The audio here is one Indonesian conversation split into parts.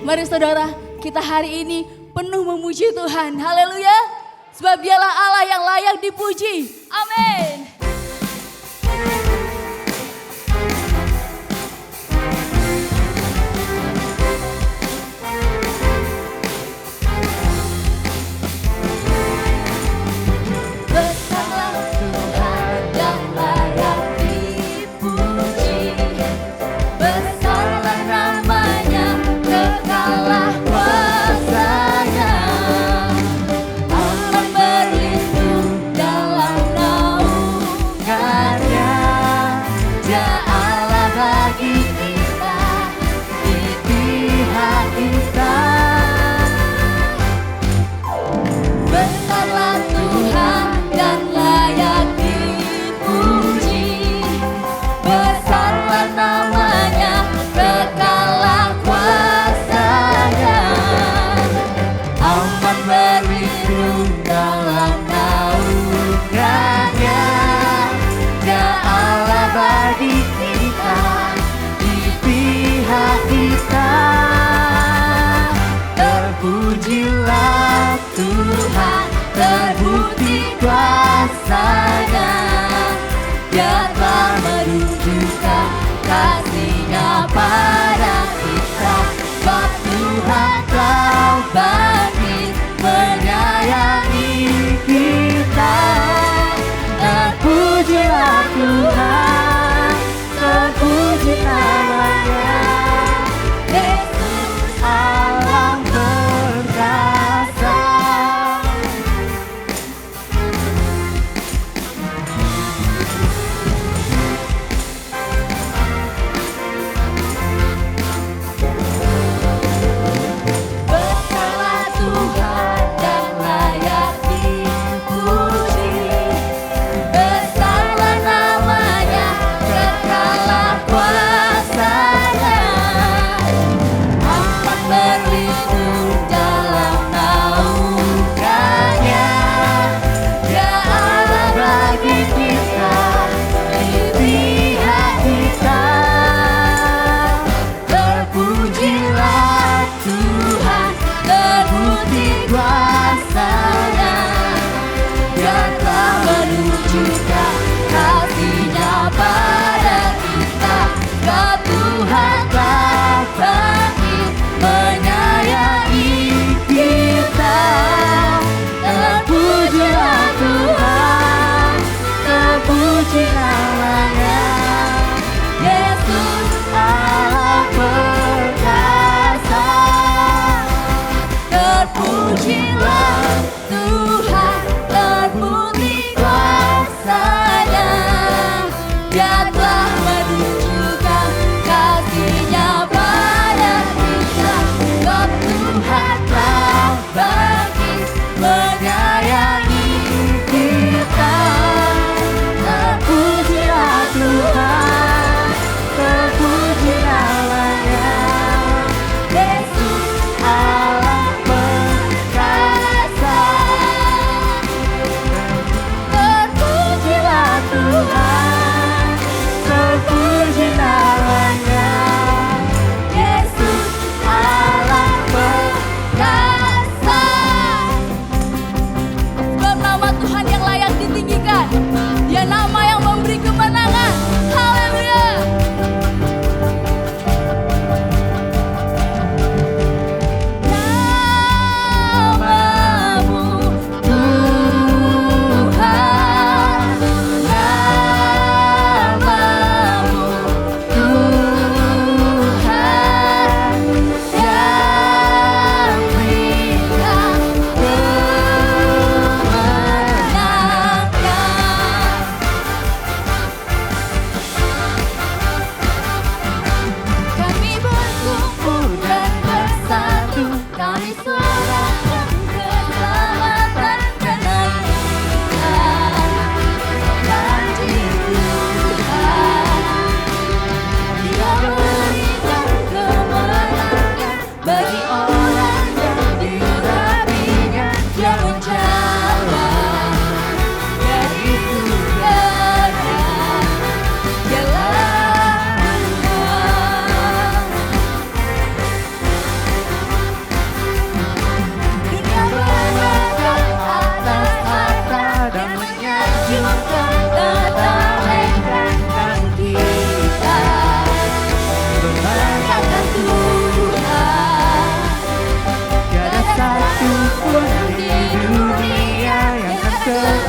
Mari saudara, kita hari ini penuh memuji Tuhan. Haleluya. Sebab dialah Allah yang layak dipuji. Amin. Aman berlindung dalam naungan.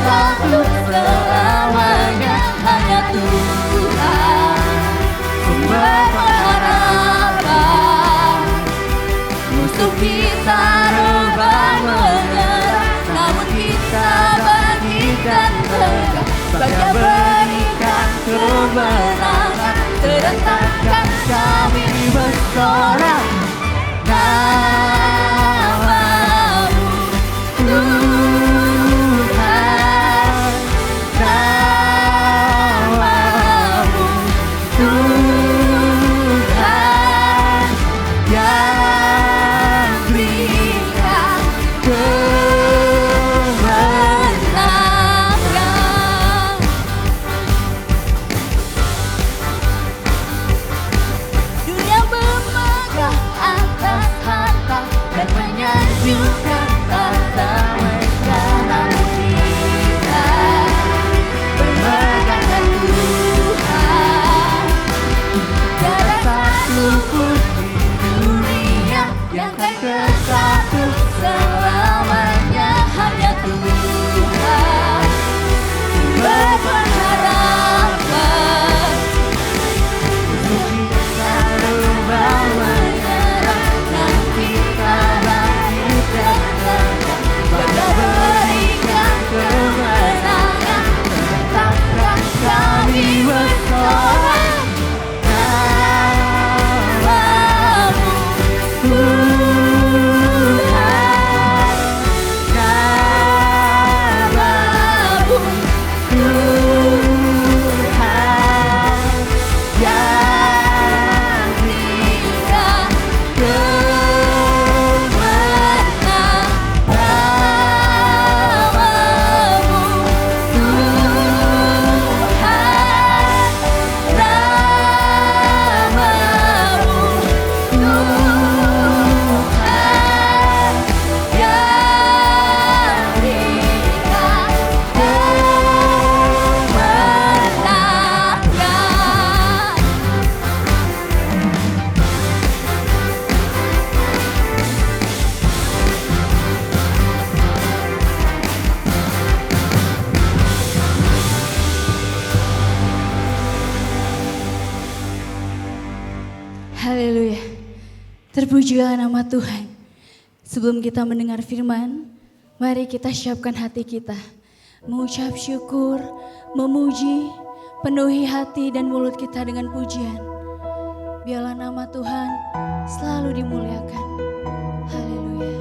satu selamanya, hanya Tuhan sumber pengharapan. Musuh kita rebah menyerah, namun kita bangkitkan tegak. Bagai berikan kemenangan, terentangkan kami bersorak. Namamu Tuhan, namamu Tuhan, yang berikan kemenangan. Dunia bermegah atas harta dan menyejukkan tata mereka, namun kita bermegahkan Tuhan. Tiada satu pun di dunia yang akan bersatu selamanya, hanya Tuhan berpengharapan. Kita rubah menyerah, dan kita bangkitkan tegak. Bagai berikan kemenangan, tetapkan kami bersorak. Namamu Tuhan, namamu Tuhan, yang berikan kemenangan. Namamu Tuhan, namamu Tuhan, yang berikan kemenangan. Haleluya. Terpujilah nama Tuhan. Sebelum kita mendengar firman, mari kita siapkan hati kita. Mengucap syukur, memuji, penuhi hati dan mulut kita dengan pujian. Biarlah nama Tuhan selalu dimuliakan. Haleluya.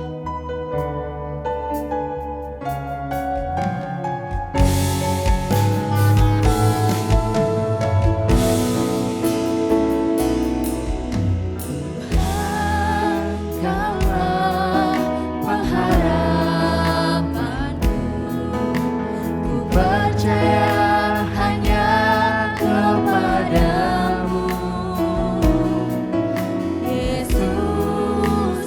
Kaulah pengharapanku, ku percaya hanya kepadamu, Yesus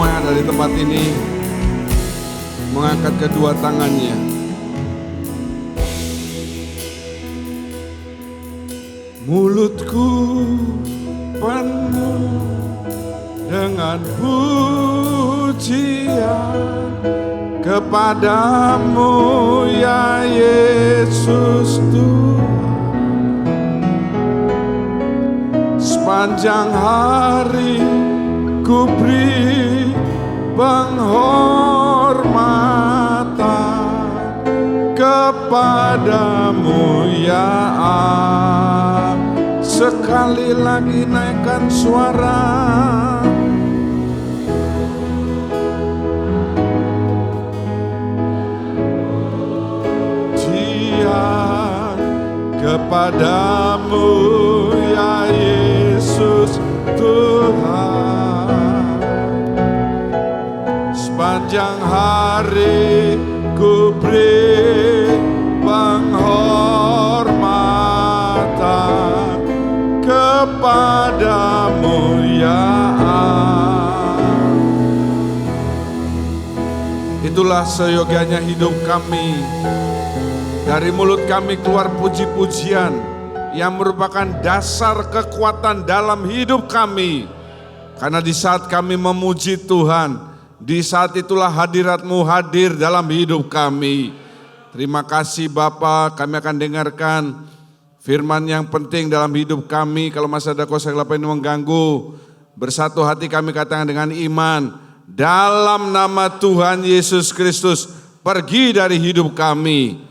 semua yang ada di tempat ini mengangkat kedua tangannya. Mulutku penuh dengan pujian kepadamu ya Yesus Tuhan. Sepanjang hari ku beri penghormatan kepadamu ya Allah. Sekali lagi naikkan suara. Dia kepadamu ya Yesus Tuhan. Sepanjang hari ku beri penghormatan kepadamu ya Allah. Itulah seyogyanya hidup kami. Dari mulut kami keluar puji-pujian yang merupakan dasar kekuatan dalam hidup kami. Karena di saat kami memuji Tuhan, di saat itulah hadirat-Mu hadir dalam hidup kami. Terima kasih Bapa, kami akan dengarkan firman yang penting dalam hidup kami. Kalau masih ada kosakata ini mengganggu, bersatu hati kami katakan dengan iman. Dalam nama Tuhan Yesus Kristus, pergi dari hidup kami.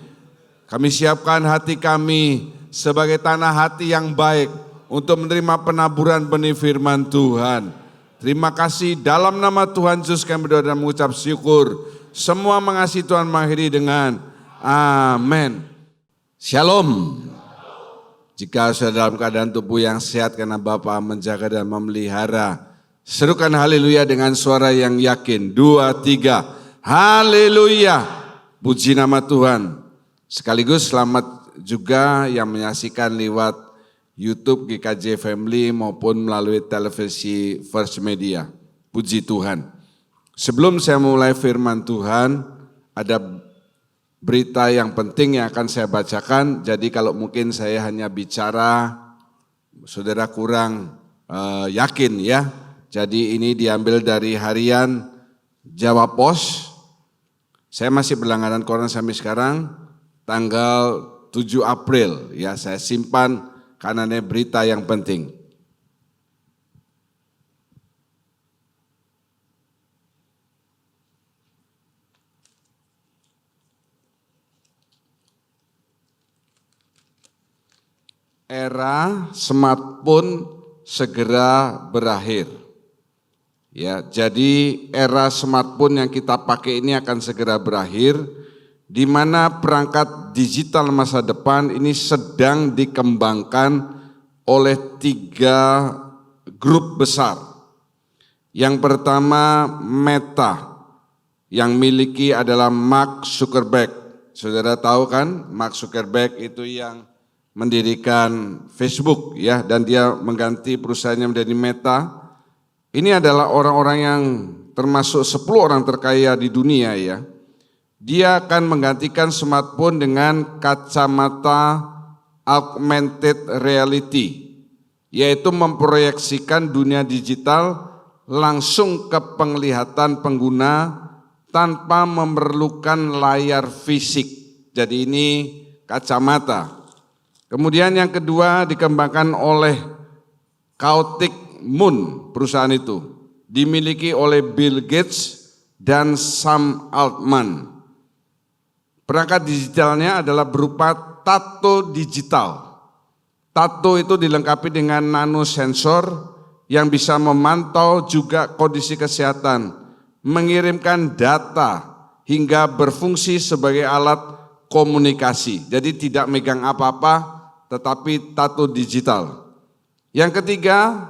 Kami siapkan hati kami sebagai tanah hati yang baik untuk menerima penaburan benih firman Tuhan. Terima kasih dalam nama Tuhan Yesus kami berdoa dan mengucap syukur. Semua mengasihi Tuhan mengakhiri dengan amin. Shalom. Jika sudah dalam keadaan tubuh yang sehat karena Bapa menjaga dan memelihara, serukan haleluya dengan suara yang yakin. 2, 3, haleluya. Puji nama Tuhan. Sekaligus selamat juga yang menyaksikan lewat YouTube GKJ Family maupun melalui televisi First Media. Puji Tuhan. Sebelum saya mulai firman Tuhan, ada berita yang penting yang akan saya bacakan. Jadi kalau mungkin saya hanya bicara, saudara kurang yakin ya. Jadi ini diambil dari harian Jawa Pos. Saya masih berlangganan koran sampai sekarang. Tanggal 7 April ya, saya simpan karena ini berita yang penting. Era smartphone segera berakhir. Ya, jadi era smartphone yang kita pakai ini akan segera berakhir, di mana perangkat digital masa depan ini sedang dikembangkan oleh 3 grup besar. Yang pertama Meta, yang miliki adalah Mark Zuckerberg. Saudara tahu kan, Mark Zuckerberg itu yang mendirikan Facebook ya, dan dia mengganti perusahaannya menjadi Meta. Ini adalah orang-orang yang termasuk 10 orang terkaya di dunia ya. Dia akan menggantikan smartphone dengan kacamata augmented reality, yaitu memproyeksikan dunia digital langsung ke penglihatan pengguna tanpa memerlukan layar fisik. Jadi ini kacamata. Kemudian yang kedua dikembangkan oleh Chaotic Moon, perusahaan itu dimiliki oleh Bill Gates dan Sam Altman. Perangkat digitalnya adalah berupa tato digital. Tato itu dilengkapi dengan nanosensor yang bisa memantau juga kondisi kesehatan, mengirimkan data hingga berfungsi sebagai alat komunikasi. Jadi tidak megang apa-apa, tetapi tato digital. Yang ketiga,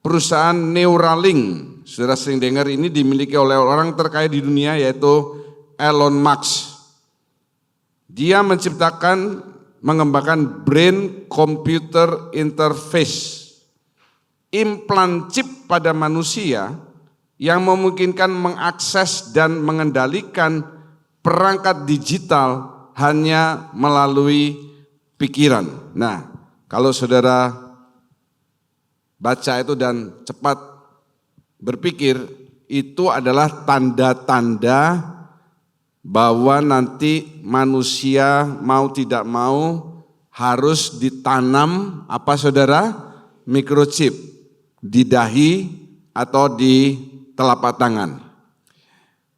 perusahaan Neuralink. Saudara sering dengar, ini dimiliki oleh orang terkaya di dunia yaitu Elon Musk. Dia mengembangkan brain computer interface, implan chip pada manusia yang memungkinkan mengakses dan mengendalikan perangkat digital hanya melalui pikiran. Nah, kalau saudara baca itu dan cepat berpikir, itu adalah tanda-tanda bahwa nanti manusia mau tidak mau harus ditanam apa saudara? Microchip di dahi atau di telapak tangan.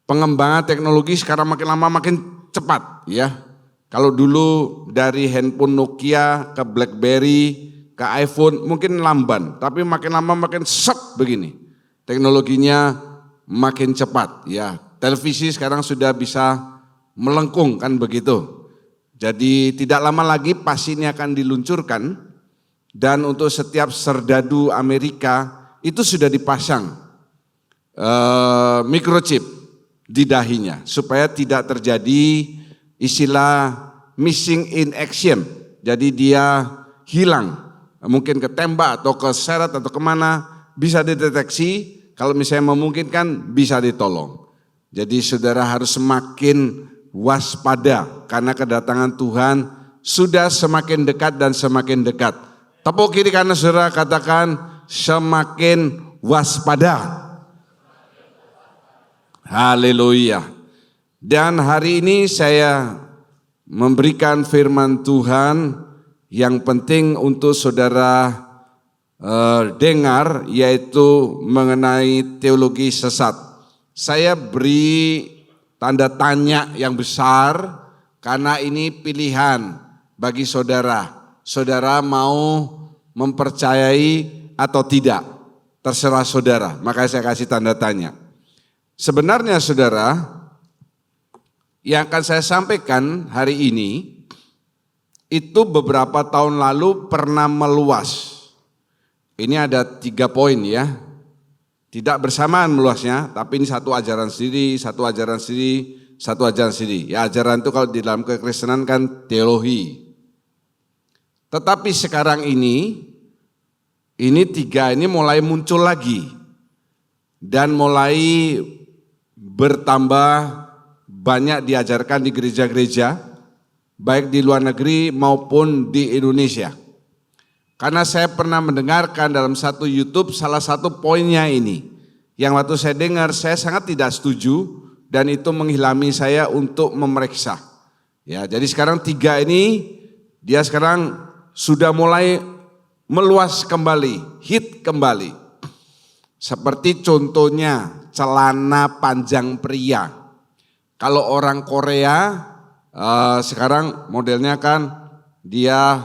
Pengembangan teknologi sekarang makin lama makin cepat ya. Kalau dulu dari handphone Nokia ke BlackBerry ke iPhone mungkin lamban, tapi makin lama makin set begini. Teknologinya makin cepat ya. Televisi sekarang sudah bisa melengkung kan begitu. Jadi tidak lama lagi pas ini akan diluncurkan dan untuk setiap serdadu Amerika itu sudah dipasang microchip di dahinya supaya tidak terjadi istilah missing in action. Jadi dia hilang, mungkin ketembak atau keseret atau kemana bisa dideteksi, kalau misalnya memungkinkan bisa ditolong. Jadi saudara harus semakin waspada karena kedatangan Tuhan sudah semakin dekat dan semakin dekat. Tepuk kiri kanan saudara, katakan semakin waspada. Haleluya. Dan hari ini saya memberikan firman Tuhan yang penting untuk saudara dengar, yaitu mengenai teologi sesat. Saya beri tanda tanya yang besar karena ini pilihan bagi saudara. Saudara mau mempercayai atau tidak, terserah saudara. Maka saya kasih tanda tanya. Sebenarnya saudara, yang akan saya sampaikan hari ini itu beberapa tahun lalu pernah meluas. Ini ada 3 poin ya. Tidak bersamaan meluasnya, tapi ini satu ajaran sendiri, satu ajaran sendiri, satu ajaran sendiri. Ya, ajaran itu kalau di dalam kekristenan kan teologi. Tetapi sekarang ini 3 ini mulai muncul lagi dan mulai bertambah banyak diajarkan di gereja-gereja, baik di luar negeri maupun di Indonesia. Karena saya pernah mendengarkan dalam satu YouTube salah satu poinnya ini, yang waktu saya dengar saya sangat tidak setuju dan itu menghilami saya untuk memeriksa. Ya, jadi sekarang 3 ini dia sekarang sudah mulai meluas kembali, hit kembali. Seperti contohnya celana panjang pria. Kalau orang Korea sekarang modelnya kan dia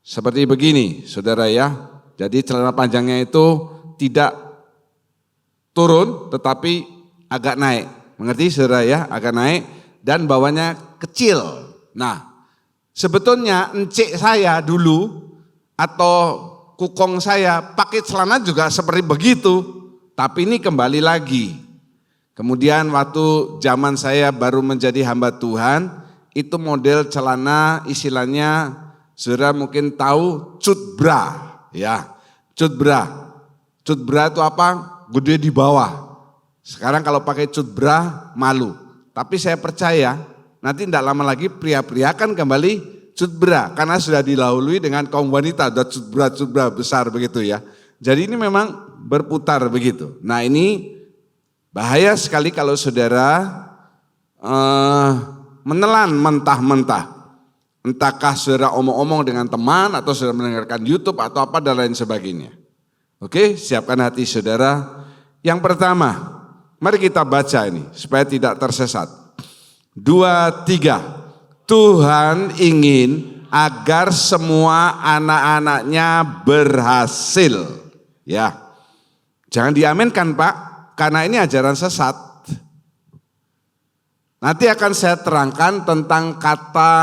seperti begini saudara ya. Jadi celana panjangnya itu tidak turun tetapi agak naik. Mengerti saudara ya, agak naik dan bawahnya kecil. Nah sebetulnya encik saya dulu atau kukong saya pakai celana juga seperti begitu. Tapi ini kembali lagi. Kemudian waktu zaman saya baru menjadi hamba Tuhan, itu model celana istilahnya saudara mungkin tahu cutbra, ya. Cutbra. Cutbra itu apa? Gede di bawah. Sekarang kalau pakai cutbra malu. Tapi saya percaya nanti tidak lama lagi pria-pria akan kembali cutbra karena sudah dilahului dengan kaum wanita, ada cutbra besar begitu ya. Jadi ini memang berputar begitu. Nah ini bahaya sekali kalau saudara menelan mentah-mentah. Entahkah saudara omong-omong dengan teman atau saudara mendengarkan YouTube atau apa dan lain sebagainya. Oke, siapkan hati saudara. Yang pertama, mari kita baca ini supaya tidak tersesat. 2, 3. Tuhan ingin agar semua anak-anaknya berhasil. Ya, jangan diaminkan Pak, karena ini ajaran sesat. Nanti akan saya terangkan tentang kata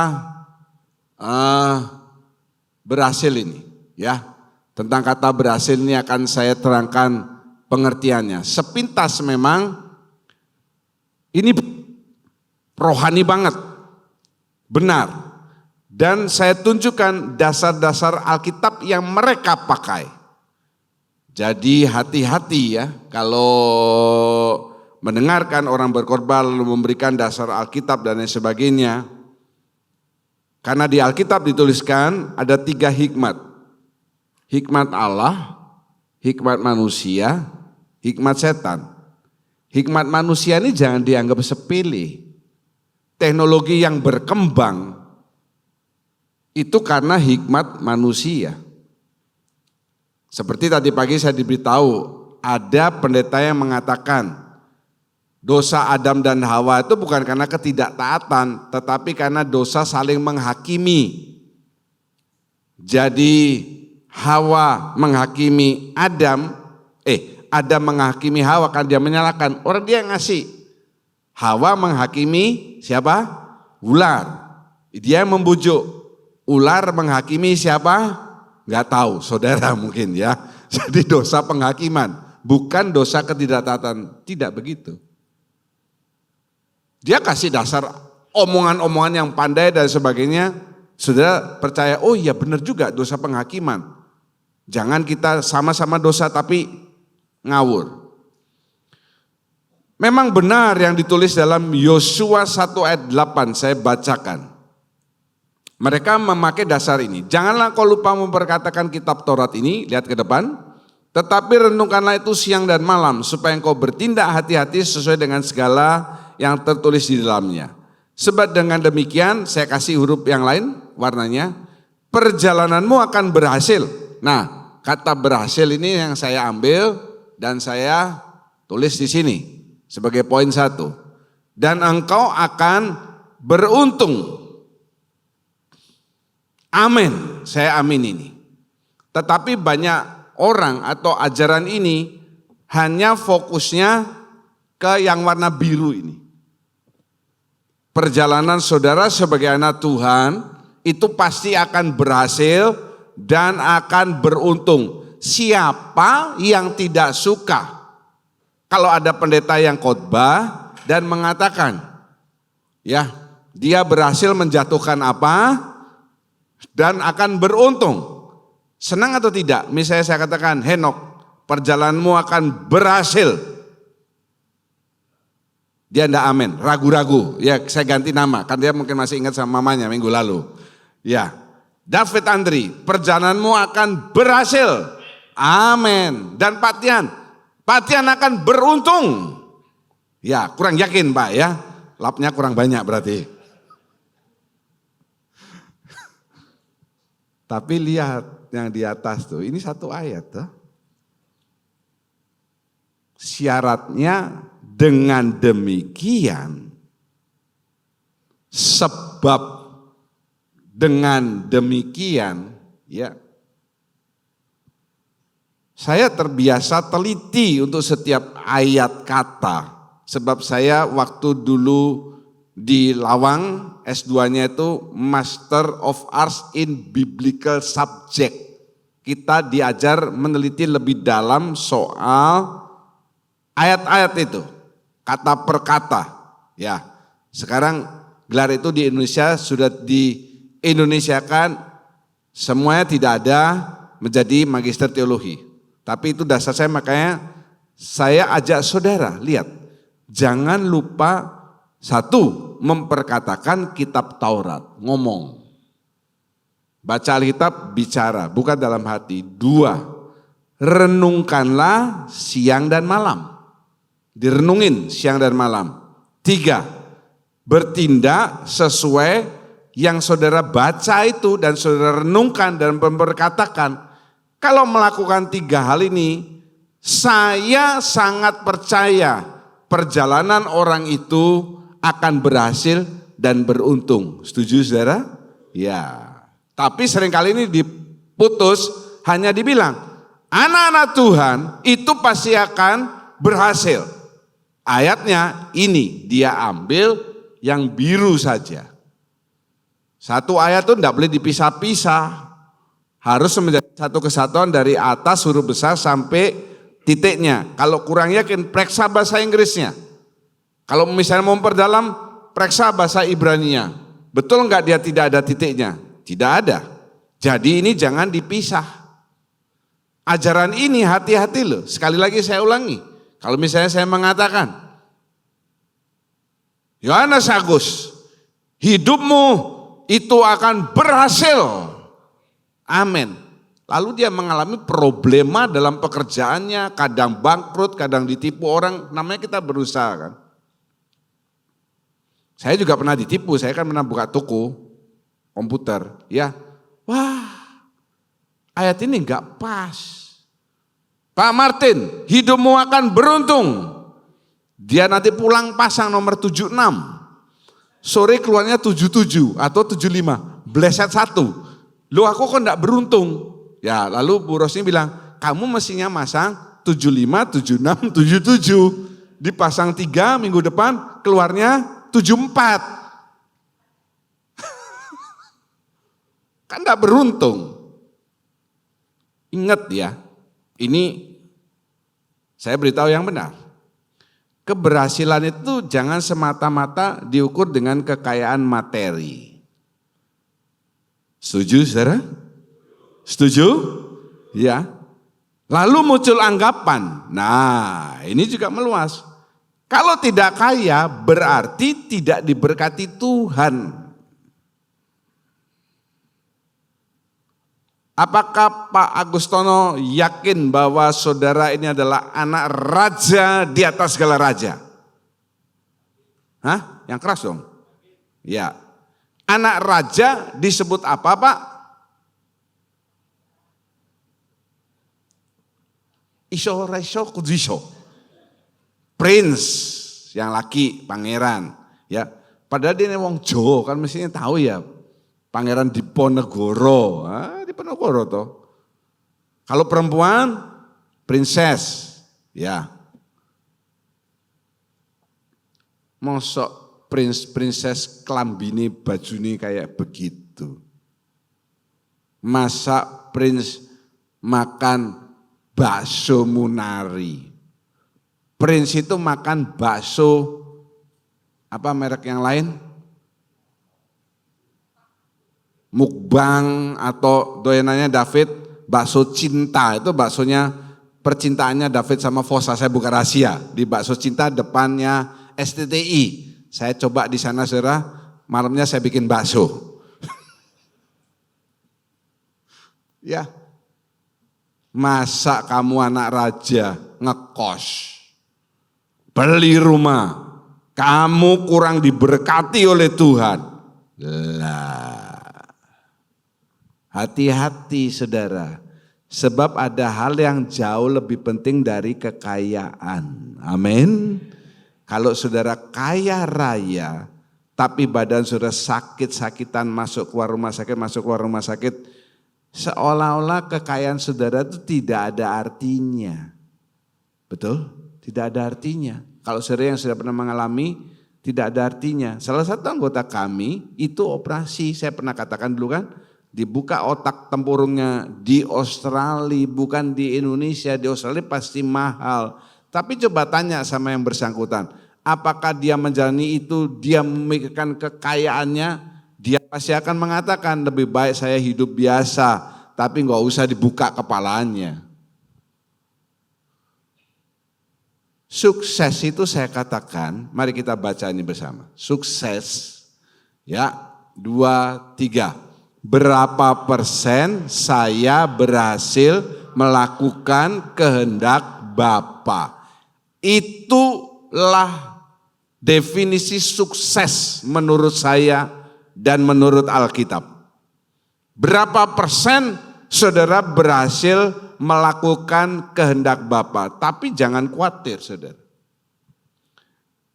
berhasil ini, ya. Tentang kata berhasil ini akan saya terangkan pengertiannya. Sepintas memang ini rohani banget, benar. Dan saya tunjukkan dasar-dasar Alkitab yang mereka pakai. Jadi hati-hati ya kalau mendengarkan orang berkhotbah lalu memberikan dasar Alkitab dan lain sebagainya. Karena di Alkitab dituliskan ada 3 hikmat. Hikmat Allah, hikmat manusia, hikmat setan. Hikmat manusia ini jangan dianggap sepele. Teknologi yang berkembang itu karena hikmat manusia. Seperti tadi pagi saya diberitahu, ada pendeta yang mengatakan dosa Adam dan Hawa itu bukan karena ketidaktaatan, tetapi karena dosa saling menghakimi. Jadi Hawa menghakimi Adam menghakimi Hawa kan dia menyalahkan, orang dia yang ngasih. Hawa menghakimi siapa? Ular. Dia yang membujuk. Ular menghakimi siapa? Enggak tahu, saudara mungkin ya. Jadi dosa penghakiman, bukan dosa ketidaktaatan. Tidak begitu. Dia kasih dasar omongan-omongan yang pandai dan sebagainya. Saudara percaya, oh iya benar juga dosa penghakiman. Jangan kita sama-sama dosa tapi ngawur. Memang benar yang ditulis dalam Yosua 1 ayat 8, saya bacakan. Mereka memakai dasar ini. Janganlah kau lupa memperkatakan kitab Taurat ini, lihat ke depan. Tetapi renungkanlah itu siang dan malam, supaya engkau bertindak hati-hati sesuai dengan segala yang tertulis di dalamnya. Sebab dengan demikian, saya kasih huruf yang lain, warnanya, perjalananmu akan berhasil. Nah, kata berhasil ini yang saya ambil dan saya tulis di sini sebagai poin 1. Dan engkau akan beruntung. Amin, saya amin ini. Tetapi banyak orang atau ajaran ini hanya fokusnya ke yang warna biru ini. Perjalanan saudara sebagai anak Tuhan itu pasti akan berhasil dan akan beruntung. Siapa yang tidak suka kalau ada pendeta yang khotbah dan mengatakan, ya dia berhasil menjatuhkan apa? Dan akan beruntung. Senang atau tidak? Misalnya saya katakan, Henok, perjalananmu akan berhasil. Dia enggak amin, ragu-ragu. Ya saya ganti nama, kan dia mungkin masih ingat sama mamanya minggu lalu. Ya, David Andri, perjalananmu akan berhasil. Amin. Dan Pak Tian akan beruntung. Ya, kurang yakin Pak ya. Lapnya kurang banyak berarti. Tapi lihat yang di atas tuh, ini 1 ayat tuh. Syaratnya dengan demikian, sebab dengan demikian, ya. Saya terbiasa teliti untuk setiap ayat kata, sebab saya waktu dulu di Lawang S2-nya itu Master of Arts in Biblical Subject. Kita diajar meneliti lebih dalam soal ayat-ayat itu, kata per kata. Ya, sekarang gelar itu di Indonesia sudah di-Indonesiakan, semuanya tidak ada menjadi magister teologi. Tapi itu dasar saya, makanya saya ajak saudara, lihat, jangan lupa 1, memperkatakan kitab Taurat, ngomong. Baca Alkitab, bicara, bukan dalam hati. 2, renungkanlah siang dan malam. Direnungin siang dan malam. 3, bertindak sesuai yang saudara baca itu dan saudara renungkan dan memperkatakan. Kalau melakukan 3 hal ini, saya sangat percaya perjalanan orang itu akan berhasil dan beruntung. Setuju saudara? Ya. Tapi seringkali ini diputus, hanya dibilang, anak-anak Tuhan itu pasti akan berhasil. Ayatnya ini, dia ambil yang biru saja. 1 ayat itu tidak boleh dipisah-pisah. Harus menjadi satu kesatuan dari atas huruf besar sampai titiknya. Kalau kurang yakin, periksa bahasa Inggrisnya. Kalau misalnya mau memperdalam, periksa bahasa Ibraninya. Betul enggak dia tidak ada titiknya? Tidak ada. Jadi ini jangan dipisah. Ajaran ini hati-hati loh. Sekali lagi saya ulangi. Kalau misalnya saya mengatakan, Yohanes Agus, hidupmu itu akan berhasil. Amin. Lalu dia mengalami problema dalam pekerjaannya, kadang bangkrut, kadang ditipu orang, namanya kita berusaha kan. Saya juga pernah ditipu, saya kan pernah buka toko komputer. Ya, wah ayat ini enggak pas. Pak Martin, hidupmu akan beruntung. Dia nanti pulang pasang nomor 76. Sore keluarnya 77 atau 75. Bleset 1. Loh aku kok enggak beruntung? Ya lalu Bu Rosni bilang, kamu mestinya masang 75, 76, 77. Dipasang 3 minggu depan keluarnya 74. Kan enggak beruntung. Ingat ya, ini saya beritahu yang benar. Keberhasilan itu jangan semata-mata diukur dengan kekayaan materi. Setuju saudara? Setuju? Ya. Lalu muncul anggapan, nah ini juga meluas. Kalau tidak kaya berarti tidak diberkati Tuhan. Apakah Pak Agustono yakin bahwa saudara ini adalah anak raja di atas segala raja? Hah? Yang keras dong? Ya. Anak raja disebut apa Pak? Iso, Raiso, Kudiso. Prince, yang laki, pangeran. Ya, padahal dia wong Jawa kan mestinya tahu ya. Pangeran Diponegoro, Diponegoro toh. Kalau perempuan, princess, ya. Mosok princess kelambine bajune kayak begitu. Masa prince makan bakso Munari. Prince itu makan bakso, apa merek yang lain? Mukbang atau doyanannya David, bakso cinta, itu baksonya percintaannya David sama Fosa, saya buka rahasia. Di bakso cinta depannya STTI, saya coba di sana saudara, malamnya saya bikin bakso. Ya, masa kamu anak raja ngekos, beli rumah, kamu kurang diberkati oleh Tuhan. Lah. Hati-hati saudara, sebab ada hal yang jauh lebih penting dari kekayaan. Amin. Kalau saudara kaya raya, tapi badan saudara sakit-sakitan, masuk keluar rumah sakit, seolah-olah kekayaan saudara itu tidak ada artinya. Betul? Tidak ada artinya. Kalau saudara yang sudah pernah mengalami, tidak ada artinya. Salah satu anggota kami itu operasi, saya pernah katakan dulu kan, dibuka otak tempurungnya di Australia, bukan di Indonesia. Di Australia pasti mahal. Tapi coba tanya sama yang bersangkutan, apakah dia menjalani itu, dia memikirkan kekayaannya, dia pasti akan mengatakan lebih baik saya hidup biasa, tapi nggak usah dibuka kepalanya. Sukses itu saya katakan, mari kita baca ini bersama. Sukses, ya 2, 3. Berapa persen saya berhasil melakukan kehendak Bapa. Itulah definisi sukses menurut saya dan menurut Alkitab. Berapa persen saudara berhasil melakukan kehendak Bapa. Tapi jangan khawatir saudara.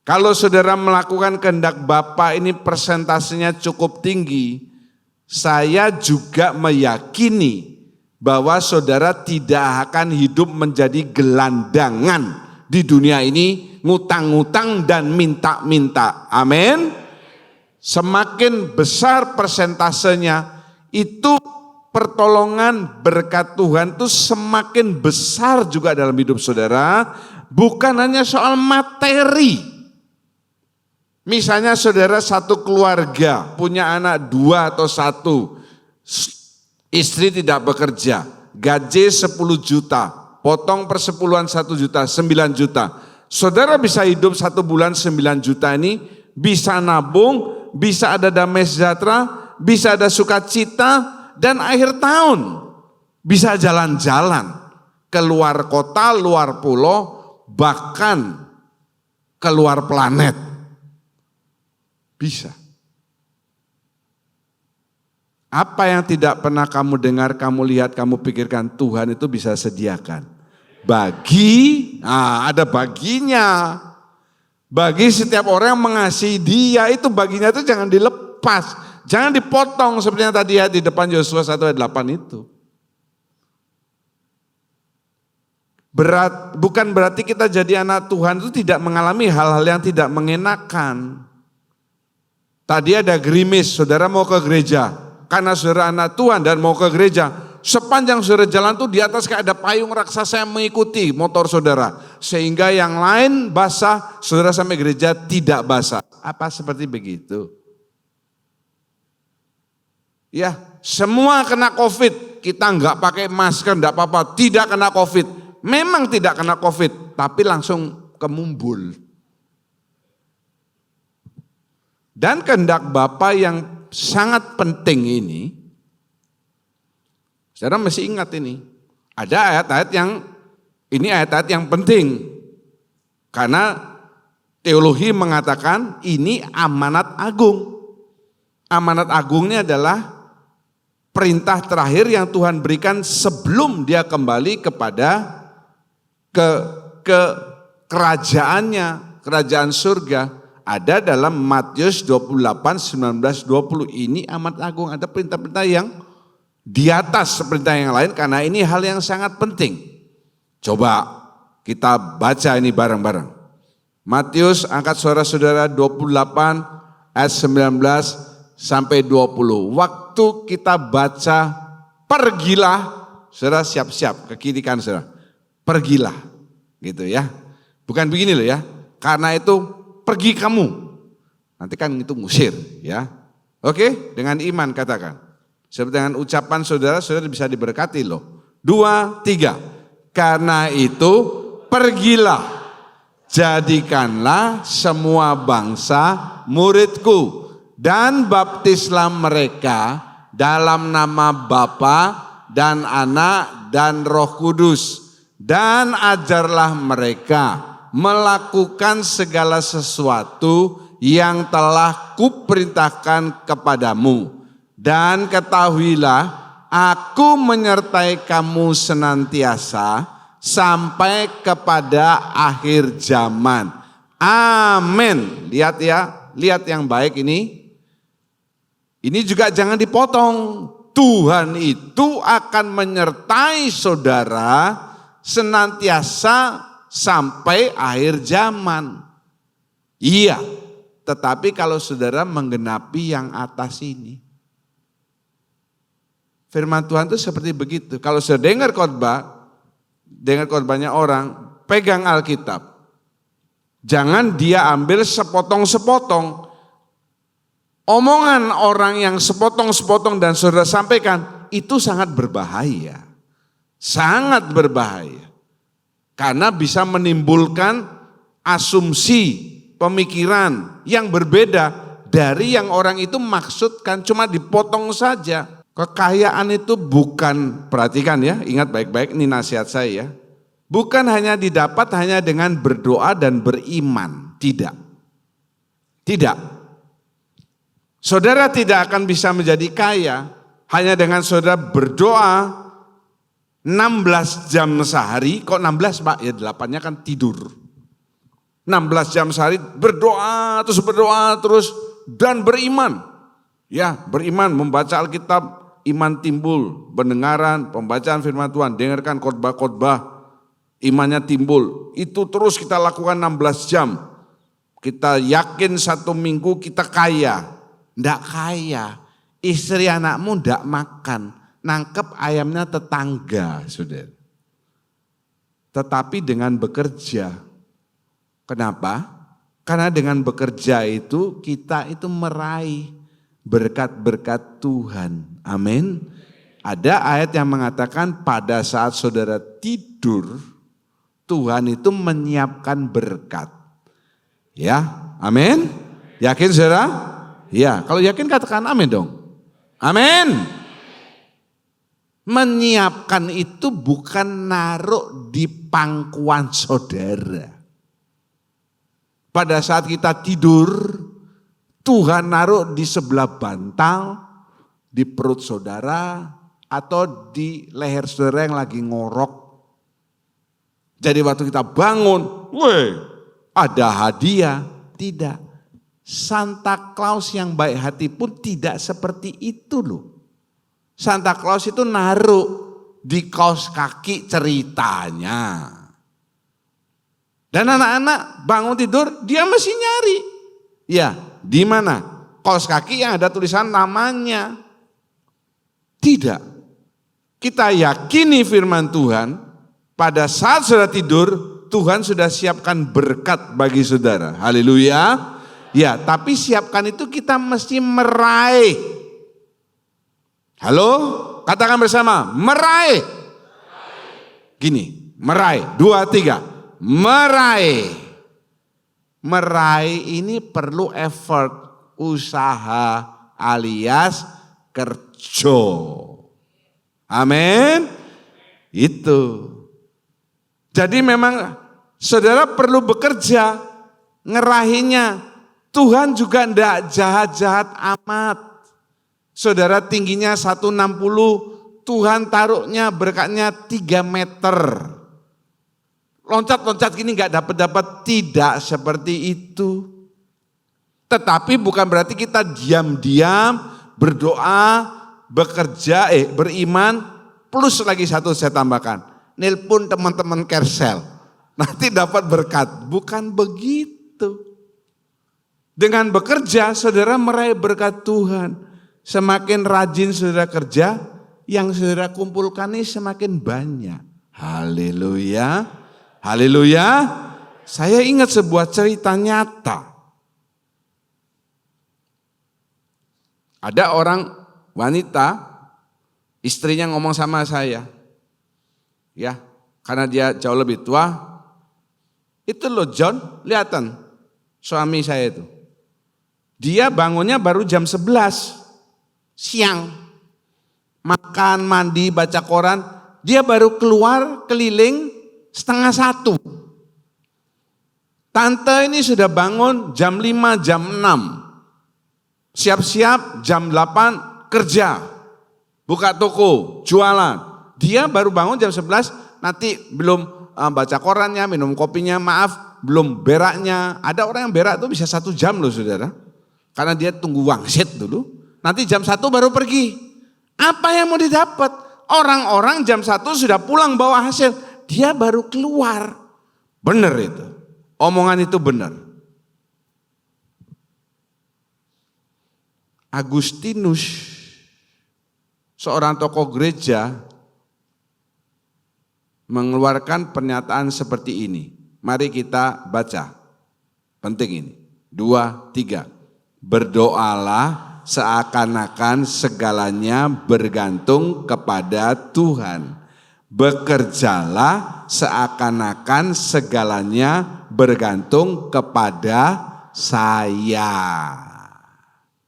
Kalau saudara melakukan kehendak Bapa ini persentasenya cukup tinggi, saya juga meyakini bahwa saudara tidak akan hidup menjadi gelandangan di dunia ini, ngutang-ngutang dan minta-minta. Amin. Semakin besar persentasenya, itu pertolongan berkat Tuhan itu semakin besar juga dalam hidup saudara, bukan hanya soal materi. Misalnya saudara satu keluarga punya anak 2 atau 1, istri tidak bekerja, gaji 10 juta, potong persepuluhan 1 juta, 9 juta. Saudara bisa hidup 1 bulan 9 juta ini, bisa nabung, bisa ada damai sejahtera, bisa ada sukacita, dan akhir tahun bisa jalan-jalan keluar kota, luar pulau, bahkan keluar planet. Bisa. Apa yang tidak pernah kamu dengar, kamu lihat, kamu pikirkan, Tuhan itu bisa sediakan. Ada baginya. Bagi setiap orang yang mengasihi dia, itu baginya itu jangan dilepas. Jangan dipotong seperti yang tadi ya di depan Yosua 1 ayat 8 itu. Bukan berarti kita jadi anak Tuhan itu tidak mengalami hal-hal yang tidak mengenakan. Tadi ada gerimis, saudara mau ke gereja. Karena saudara anak Tuhan dan mau ke gereja, sepanjang saudara jalan tuh di atas kayak ada payung raksasa yang mengikuti motor saudara. Sehingga yang lain basah, saudara sampai gereja tidak basah. Apa seperti begitu? Ya, semua kena COVID, kita nggak pakai masker, nggak apa-apa, tidak kena COVID. Memang tidak kena COVID, tapi langsung kemumbul. Dan kehendak Bapa yang sangat penting ini, saudara mesti ingat ini. Ada ayat-ayat yang penting. Karena teologi mengatakan ini amanat agung. Amanat agungnya adalah perintah terakhir yang Tuhan berikan sebelum dia kembali kepada ke kerajaannya, kerajaan surga. Ada dalam Matius 28, 19, 20. Ini amanat agung, ada perintah-perintah yang di atas perintah yang lain karena ini hal yang sangat penting. Coba kita baca ini bareng-bareng. Matius, angkat suara saudara, 28 ayat 19 sampai 20. Waktu kita baca pergilah, saudara siap-siap ke kiri kan saudara. Pergilah gitu ya. Bukan begini loh ya. Karena itu pergi kamu. Nanti kan itu ngusir ya. Oke, dengan iman katakan. Seperti dengan ucapan saudara, saudara bisa diberkati loh. 2, 3. Karena itu pergilah, jadikanlah semua bangsa muridku dan baptislah mereka dalam nama Bapa dan Anak dan Roh Kudus, dan ajarlah mereka melakukan segala sesuatu yang telah kuperintahkan kepadamu. Dan ketahuilah, aku menyertai kamu senantiasa sampai kepada akhir zaman. Amin. Lihat ya, lihat yang baik ini. Ini juga jangan dipotong. Tuhan itu akan menyertai saudara senantiasa sampai akhir zaman. Iya, tetapi kalau saudara menggenapi yang atas ini. Firman Tuhan itu seperti begitu. Kalau saudara dengar khotbahnya orang, pegang Alkitab. Jangan dia ambil sepotong-sepotong. Omongan orang yang sepotong-sepotong dan saudara sampaikan, itu sangat berbahaya. Sangat berbahaya. Karena bisa menimbulkan asumsi, pemikiran yang berbeda dari yang orang itu maksudkan, cuma dipotong saja. Kekayaan itu bukan, perhatikan ya, ingat baik-baik ini nasihat saya ya. Bukan hanya didapat hanya dengan berdoa dan beriman, tidak. Tidak. Saudara tidak akan bisa menjadi kaya hanya dengan saudara berdoa 16 jam sehari, kok 16 Pak? Ya 8-nya kan tidur. 16 jam sehari berdoa terus dan beriman. Ya, beriman, membaca Alkitab, iman timbul, pendengaran, pembacaan firman Tuhan, dengarkan khotbah-khotbah, imannya timbul. Itu terus kita lakukan 16 jam. Kita yakin 1 minggu kita kaya. Nggak kaya, istri anakmu nggak makan, nangkep ayamnya tetangga, saudara. Tetapi dengan bekerja, kenapa? Karena dengan bekerja itu kita itu meraih berkat-berkat Tuhan, amin. Ada ayat yang mengatakan pada saat saudara tidur, Tuhan itu menyiapkan berkat. Ya, amin. Yakin saudara? Ya, kalau yakin katakan amin dong. Amin. Menyiapkan itu bukan naruh di pangkuan saudara. Pada saat kita tidur, Tuhan naruh di sebelah bantal, di perut saudara, atau di leher saudara yang lagi ngorok. Jadi waktu kita bangun, weh, ada hadiah. Tidak. Santa Claus yang baik hati pun tidak seperti itu loh. Santa Claus itu naruh di kaos kaki ceritanya. Dan anak-anak bangun tidur, dia mesti nyari. Ya, di mana? Kaos kaki yang ada tulisan namanya. Tidak. Kita yakini firman Tuhan, pada saat saudara tidur, Tuhan sudah siapkan berkat bagi saudara. Haleluya. Ya, tapi siapkan itu kita mesti meraih. Halo, katakan bersama, meraih. Gini, meraih, 2, 3, meraih. Meraih ini perlu effort, usaha alias kerja. Amin. Itu. Jadi memang saudara perlu bekerja, ngerahinya. Tuhan juga tidak jahat-jahat amat. Saudara tingginya 160, Tuhan taruhnya berkatnya 3 meter. Loncat-loncat gini gak dapat-dapat, tidak seperti itu. Tetapi bukan berarti kita diam-diam berdoa, bekerja, beriman, plus lagi satu saya tambahkan, nelpon teman-teman Kersel, nanti dapat berkat. Bukan begitu. Dengan bekerja, saudara meraih berkat Tuhan. Semakin rajin saudara kerja, yang saudara kumpulkan ini semakin banyak. Haleluya, haleluya. Saya ingat sebuah cerita nyata. Ada orang wanita, istrinya ngomong sama saya, ya, karena dia jauh lebih tua, itu loh John, lihatan suami saya itu, dia bangunnya baru jam 11 siang, makan, mandi, baca koran, dia baru keluar keliling 12:30. Tante ini sudah bangun jam 5, jam 6, siap-siap jam 8 kerja, buka toko, jualan. Dia baru bangun jam 11, nanti belum baca korannya, minum kopinya, maaf, belum beraknya. Ada orang yang berak itu bisa 1 jam loh saudara. Karena dia tunggu wangsit dulu, nanti jam 1 baru pergi. Apa yang mau didapat? Orang-orang jam 1 sudah pulang bawa hasil, dia baru keluar. Benar itu, omongan itu benar. Agustinus, seorang tokoh gereja, mengeluarkan pernyataan seperti ini. Mari kita baca. Penting ini. 2, 3. Berdoalah seakan-akan segalanya bergantung kepada Tuhan. Bekerjalah seakan-akan segalanya bergantung kepada saya.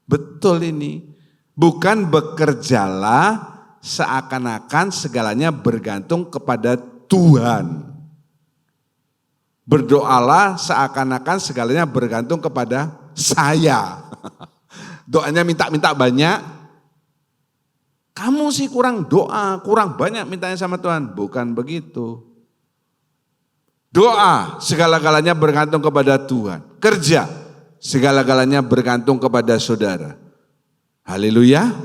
Betul ini. Bukan bekerjalah seakan-akan segalanya bergantung kepada Tuhan. Berdoalah seakan-akan segalanya bergantung kepada saya. Doanya minta-minta banyak. Kamu sih kurang doa, kurang banyak mintanya sama Tuhan. Bukan begitu. Doa segala-galanya bergantung kepada Tuhan. Kerja segala-galanya bergantung kepada saudara. Haleluya.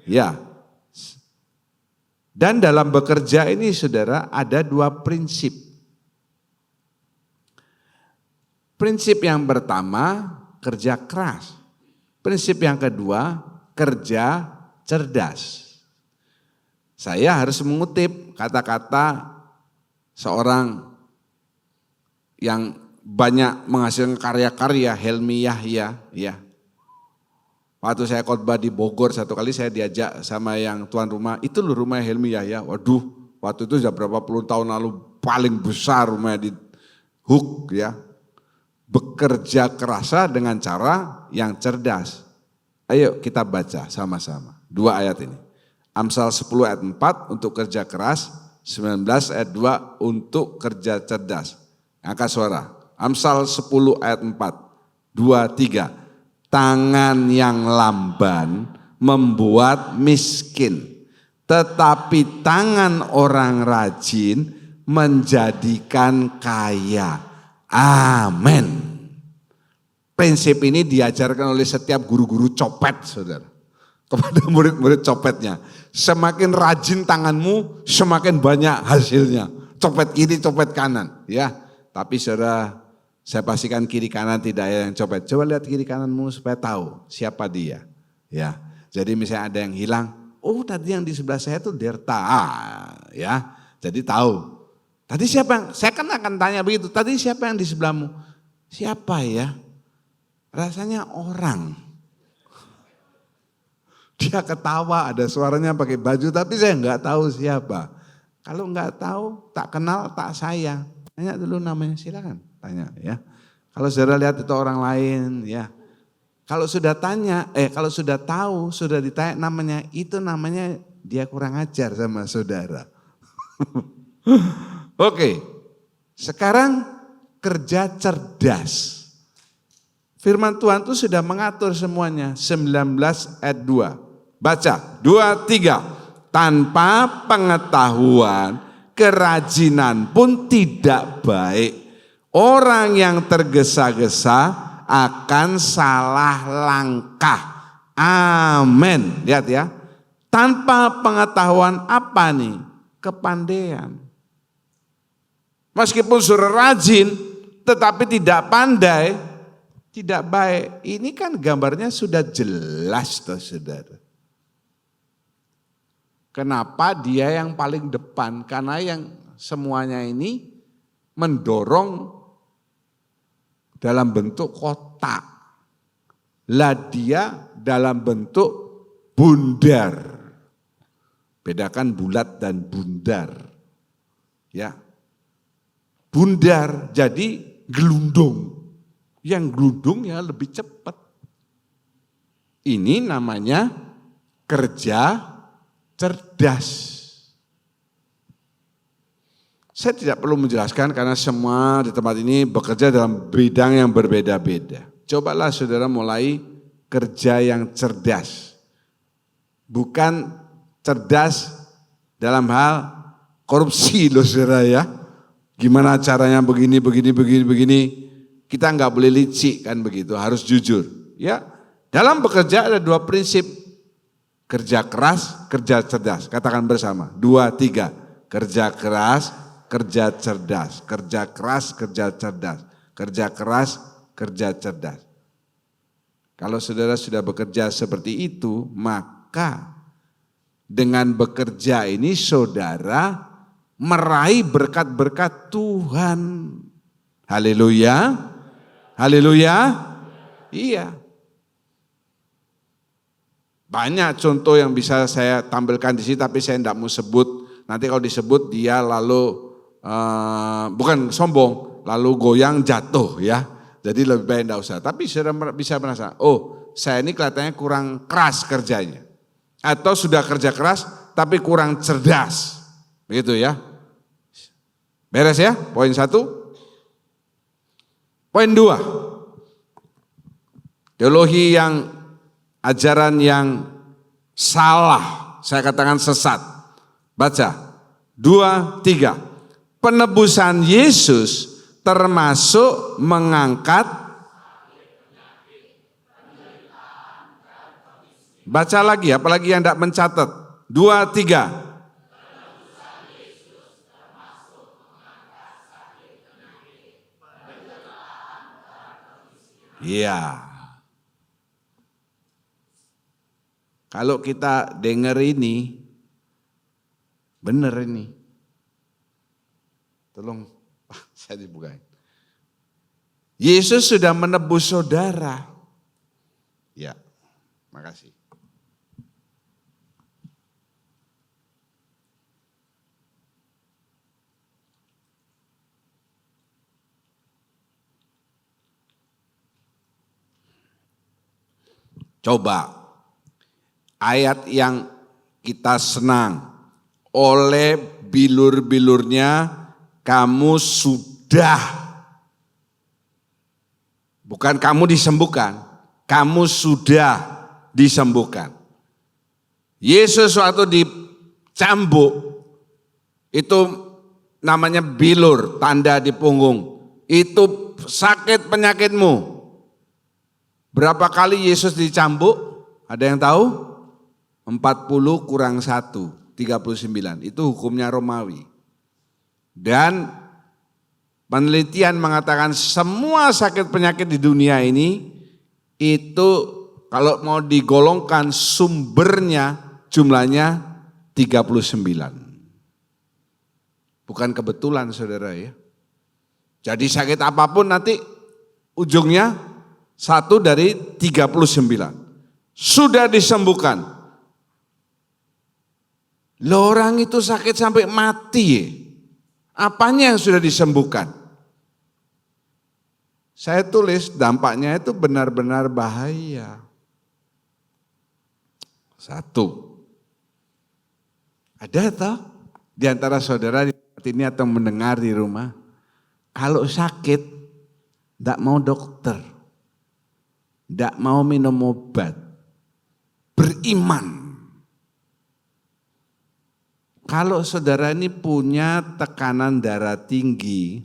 Ya. Dan dalam bekerja ini saudara ada 2 prinsip. Prinsip yang pertama, kerja keras. Prinsip yang kedua, kerja cerdas. Saya harus mengutip kata-kata seorang yang banyak menghasilkan karya-karya, Helmi Yahya, ya. Waktu saya khotbah di Bogor satu kali saya diajak sama yang tuan rumah, itu loh rumah Helmi Yahya. Waduh, waktu itu sudah berapa puluh tahun lalu paling besar rumahnya di Hook ya. Bekerja kerasa dengan cara yang cerdas. Ayo kita baca sama-sama 2 ayat ini. Amsal 10 ayat 4 untuk kerja keras, 19 ayat 2 untuk kerja cerdas. Angkat suara. Amsal 10 ayat 4, 2, 3. Tangan yang lamban membuat miskin, tetapi tangan orang rajin menjadikan kaya. Amin. Prinsip ini diajarkan oleh setiap guru-guru copet, saudara. Kepada murid-murid copetnya. Semakin rajin tanganmu, semakin banyak hasilnya. Copet kiri, copet kanan. Ya, tapi saudara, saya pastikan kiri kanan tidak ada yang copet. Coba lihat kiri kananmu supaya tahu siapa dia. Ya, jadi misalnya ada yang hilang, oh tadi yang di sebelah saya itu Derta, ya. Jadi tahu. Tadi siapa yang, saya kan akan tanya begitu, tadi siapa yang di sebelahmu? Siapa ya? Rasanya orang. Dia ketawa, ada suaranya pakai baju, tapi saya nggak tahu siapa. Kalau nggak tahu, tak kenal, tak sayang. Tanya dulu namanya, silakan. Tanya ya. Kalau saudara lihat itu orang lain ya. Kalau sudah tanya, kalau sudah tahu, sudah ditanya namanya, itu namanya dia kurang ajar sama saudara. Oke. Sekarang kerja cerdas. Firman Tuhan itu sudah mengatur semuanya. 19 ayat 2. Baca 2, 3. Tanpa pengetahuan, kerajinan pun tidak baik. Orang yang tergesa-gesa akan salah langkah. Amin. Lihat ya. Tanpa pengetahuan apa nih? Kepandaian. Meskipun sudah rajin, tetapi tidak pandai, tidak baik. Ini kan gambarnya sudah jelas tuh saudara. Kenapa dia yang paling depan? Karena yang semuanya ini mendorong dalam bentuk kotak. Lah dia dalam bentuk bundar. Bedakan bulat dan bundar. Ya. Bundar jadi gelundung. Yang gelundung ya lebih cepat. Ini namanya kerja cerdas. Saya tidak perlu menjelaskan karena semua di tempat ini bekerja dalam bidang yang berbeda-beda. Cobalah saudara mulai kerja yang cerdas. Bukan cerdas dalam hal korupsi loh saudara ya. Gimana caranya begini. Kita nggak boleh licik kan begitu, harus jujur. Ya, dalam bekerja ada 2 prinsip. Kerja keras, kerja cerdas. Katakan bersama, 2, 3. Kerja keras, kerja cerdas, kerja keras, kerja cerdas, kerja keras, kerja cerdas. Kalau saudara sudah bekerja seperti itu, maka dengan bekerja ini saudara meraih berkat-berkat Tuhan. Haleluya, haleluya, iya. Banyak contoh yang bisa saya tampilkan di sini, tapi saya tidak mau sebut. Nanti kalau disebut dia lalu bukan sombong, lalu goyang jatuh ya. Jadi lebih baik tidak usah. Tapi sudah bisa merasa, oh saya ini kelihatannya kurang keras kerjanya. Atau sudah kerja keras tapi kurang cerdas. Begitu ya. Beres ya, poin 1. Poin 2. Teologi yang, ajaran yang salah, saya katakan sesat. Baca, 2, 3. Penebusan Yesus termasuk mengangkat, baca lagi, apalagi yang tidak mencatat. 2, 3. Iya. Kalau kita dengar ini, benar ini. Tolong, saya dibukain. Yesus sudah menebus saudara. Ya. Makasih. Coba ayat yang kita senang, oleh bilur-bilurnya kamu sudah, bukan kamu disembuhkan, kamu sudah disembuhkan. Yesus waktu dicambuk, itu namanya bilur, tanda di punggung, itu sakit penyakitmu. Berapa kali Yesus dicambuk? Ada yang tahu? 40 kurang 1, 39. Itu hukumnya Romawi. Dan penelitian mengatakan semua sakit penyakit di dunia ini itu kalau mau digolongkan sumbernya jumlahnya 39. Bukan kebetulan saudara ya. Jadi sakit apapun nanti ujungnya 1 dari 39. Sudah disembuhkan. Loh, orang itu sakit sampai mati. Apanya yang sudah disembuhkan? Saya tulis dampaknya itu benar-benar bahaya. 1. Ada toh di antara saudara di tempat ini atau mendengar di rumah, kalau sakit tidak mau dokter, tidak mau minum obat, beriman. Kalau saudara ini punya tekanan darah tinggi,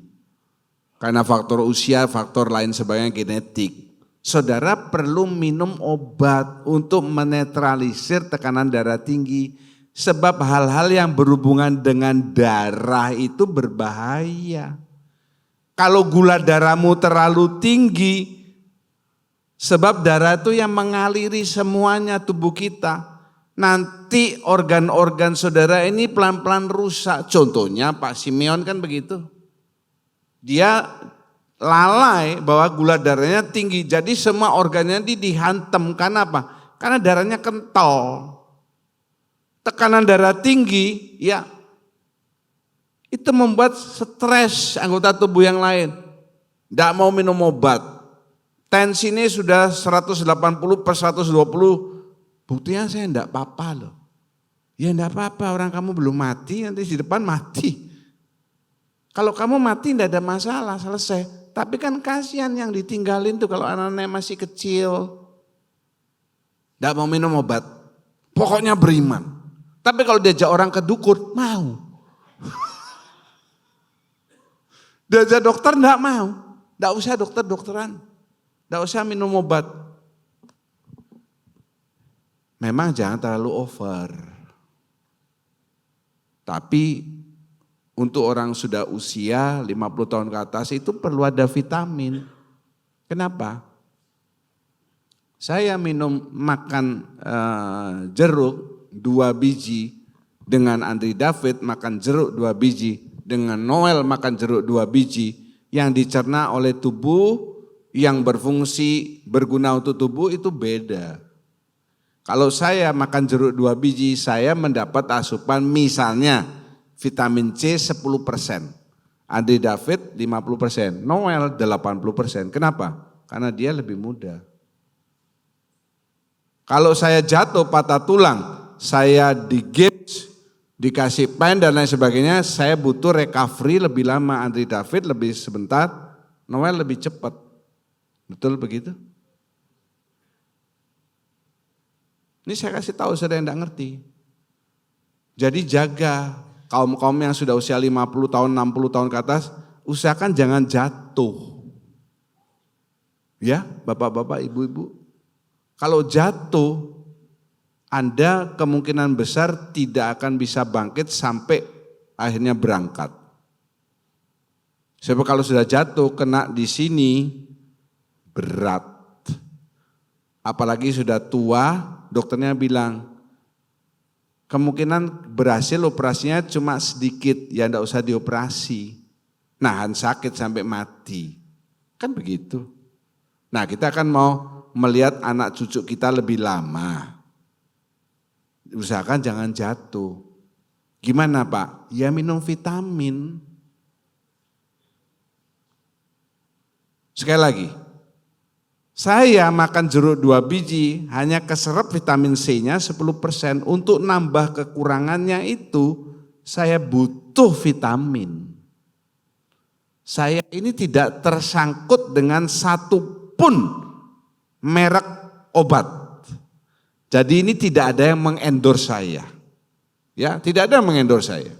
karena faktor usia, faktor lain sebagainya genetik, saudara perlu minum obat untuk menetralisir tekanan darah tinggi. Sebab hal-hal yang berhubungan dengan darah itu berbahaya. Kalau gula darahmu terlalu tinggi, sebab darah itu yang mengaliri semuanya tubuh kita. Nanti organ-organ saudara ini pelan-pelan rusak. Contohnya Pak Simeon kan begitu. Dia lalai bahwa gula darahnya tinggi. Jadi semua organnya dihantam. Karena apa? Karena darahnya kental. Tekanan darah tinggi, ya itu membuat stres anggota tubuh yang lain. Tidak mau minum obat. Tensinya sudah 180/120. Buktinya saya enggak apa-apa loh. Ya enggak apa-apa, orang kamu belum mati, nanti di depan mati. Kalau kamu mati enggak ada masalah, selesai. Tapi kan kasihan yang ditinggalin tuh kalau anak-anak masih kecil. Enggak mau minum obat, pokoknya beriman. Tapi kalau diajak orang ke dukun, mau. Diajak dokter enggak mau. Enggak usah dokter-dokteran, enggak usah minum obat. Memang jangan terlalu over. Tapi untuk orang sudah usia 50 tahun ke atas itu perlu ada vitamin. Kenapa? Saya makan jeruk 2 biji, dengan Andri David makan jeruk 2 biji, dengan Noel makan jeruk 2 biji, yang dicerna oleh tubuh, yang berfungsi berguna untuk tubuh itu beda. Kalau saya makan jeruk 2 biji, saya mendapat asupan misalnya vitamin C 10%, Andri David 50%, Noel 80%. Kenapa? Karena dia lebih muda. Kalau saya jatuh patah tulang, saya digips, dikasih pen dan lain sebagainya, saya butuh recovery lebih lama. Andri David lebih sebentar, Noel lebih cepat. Betul begitu? Ini saya kasih tahu saudara yang tidak ngerti. Jadi jaga kaum-kaum yang sudah usia 50 tahun, 60 tahun ke atas, usahakan jangan jatuh. Ya, bapak-bapak, ibu-ibu. Kalau jatuh, Anda kemungkinan besar tidak akan bisa bangkit sampai akhirnya berangkat. Sebab kalau sudah jatuh, kena di sini, berat. Apalagi sudah tua, dokternya bilang, kemungkinan berhasil operasinya cuma sedikit, ya enggak usah dioperasi. Nahan sakit sampai mati. Kan begitu. Nah kita kan mau melihat anak cucu kita lebih lama. Usahakan jangan jatuh. Gimana Pak? Ya minum vitamin. Sekali lagi, saya makan jeruk 2 biji hanya keserap vitamin C-nya 10%. Untuk nambah kekurangannya itu saya butuh vitamin. Saya ini tidak tersangkut dengan satu pun merek obat. Jadi ini tidak ada yang mengendorse saya. Ya, tidak ada yang mengendorse saya.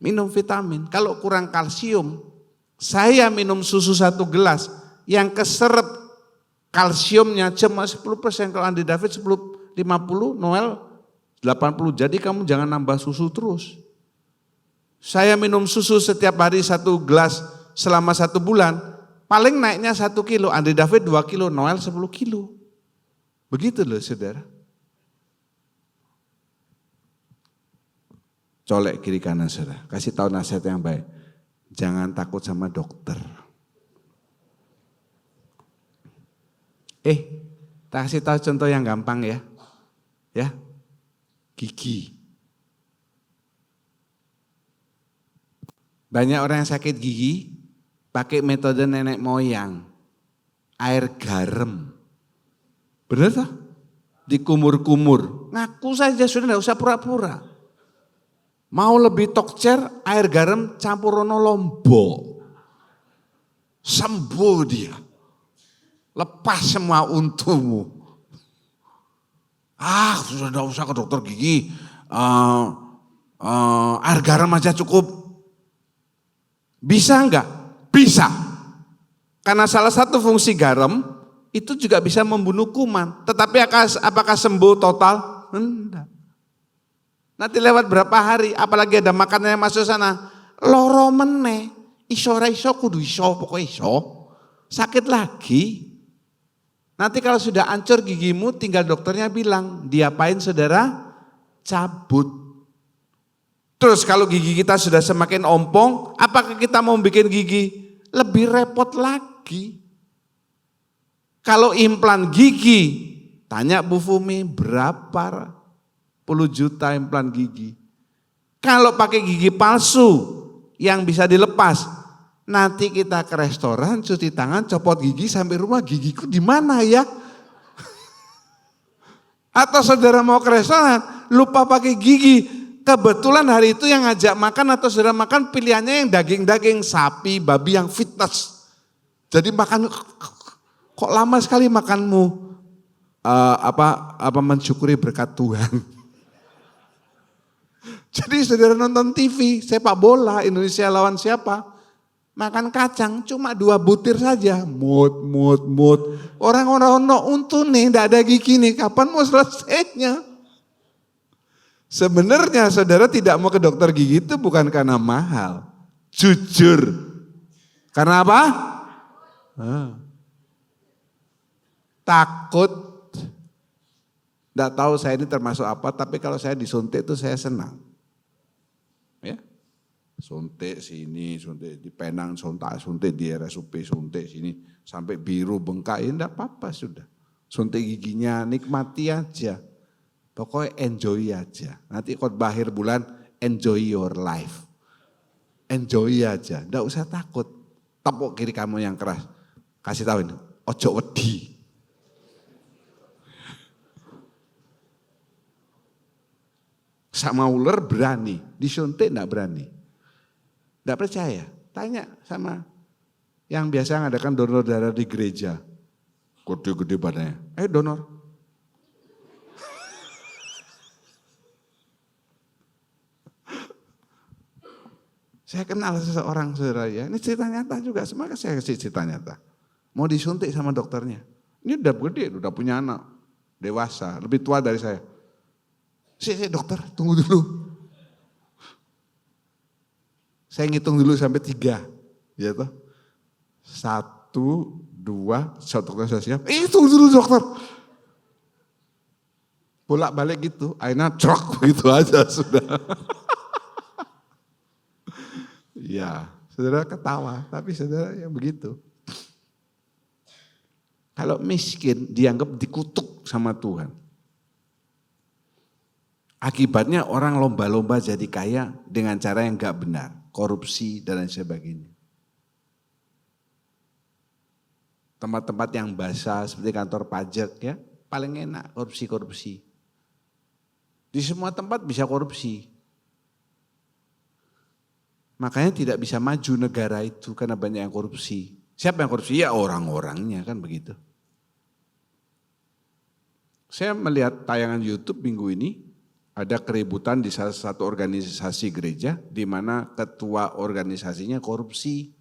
Minum vitamin. Kalau kurang kalsium, saya minum susu 1 gelas yang keserap kalsiumnya cuma 10%. Kalau Andi David 50, Noel 80. Jadi kamu jangan nambah susu terus. Saya minum susu setiap hari 1 gelas selama 1 bulan. Paling naiknya 1 kilo, Andi David 2 kilo, Noel 10 kilo. Begitu loh saudara. Colek kiri kanan saudara, kasih tahu nasihat yang baik. Jangan takut sama dokter. Tak kasih tahu contoh yang gampang ya. Ya, gigi. Banyak orang yang sakit gigi, pakai metode nenek moyang, air garam. Benar tak? Dikumur-kumur. Ngaku saja sudah, tidak usah pura-pura. Mau lebih tokcer, air garam campur rono lombok. Sembuh dia. Lepas semua untumu. Sudah tidak usah ke dokter gigi. Air garam aja cukup. Bisa enggak? Bisa. Karena salah satu fungsi garam itu juga bisa membunuh kuman. Tetapi apakah sembuh total? Enggak. Nanti lewat berapa hari, apalagi ada makanan yang masuk sana, loro meneh, iso kudu iso, pokoknya iso, sakit lagi. Nanti kalau sudah hancur gigimu, tinggal dokternya bilang, diapain saudara? Cabut. Terus kalau gigi kita sudah semakin ompong, apakah kita mau bikin gigi lebih repot lagi? Kalau implan gigi, tanya Bu Fumi berapa puluh juta implan gigi. Kalau pakai gigi palsu yang bisa dilepas, nanti kita ke restoran, cuci tangan, copot gigi sampai rumah, gigiku di mana ya? Atau saudara mau ke restoran, lupa pakai gigi. Kebetulan hari itu yang ngajak makan atau saudara makan pilihannya yang daging-daging, sapi, babi yang fitness. Jadi makan, kok lama sekali makanmu? Mensyukuri berkat Tuhan. Jadi saudara nonton TV, sepak bola Indonesia lawan siapa? Makan kacang cuma 2 butir saja. Mut. Orang-orang untung nih, tidak ada gigi nih, kapan mau selesainya? Sebenarnya saudara tidak mau ke dokter gigi itu bukan karena mahal. Jujur. Karena apa? Takut. Tidak tahu saya ini termasuk apa, tapi kalau saya disuntik itu saya senang. Ya, suntik sini, suntik di Penang, suntik di RSUP, suntik sini sampai biru bengkak, enggak apa-apa sudah. Suntik giginya nikmati aja, pokoknya enjoy aja. Nanti khotbah akhir bulan, enjoy your life, enjoy aja, enggak usah takut. Tepuk kiri kamu yang keras, kasih tahu ini, ojo wedi. Sama ular berani, disuntik enggak berani. Enggak percaya, tanya sama yang biasa ngadakan donor darah di gereja. Gede-gede badannya, donor. Saya kenal seseorang saudara ya, ini cerita nyata juga, semoga saya kasih cerita nyata. Mau disuntik sama dokternya, ini udah gede, udah punya anak, dewasa, lebih tua dari saya. Saya dokter, tunggu dulu. Saya ngitung dulu sampai 3. Ya toh. 1, 2, dokter sudah siap. Tunggu dulu dokter. Bolak-balik gitu, akhirnya trok begitu aja sudah. Ya, saudara ketawa, tapi saudara yang begitu. Kalau miskin dianggap dikutuk sama Tuhan. Akibatnya orang lomba-lomba jadi kaya dengan cara yang gak benar. Korupsi dan lain sebagainya. Tempat-tempat yang basah seperti kantor pajak ya, paling enak korupsi-korupsi. Di semua tempat bisa korupsi. Makanya tidak bisa maju negara itu karena banyak yang korupsi. Siapa yang korupsi? Ya orang-orangnya kan begitu. Saya melihat tayangan YouTube minggu ini, ada keributan di salah satu organisasi gereja di mana ketua organisasinya korupsi.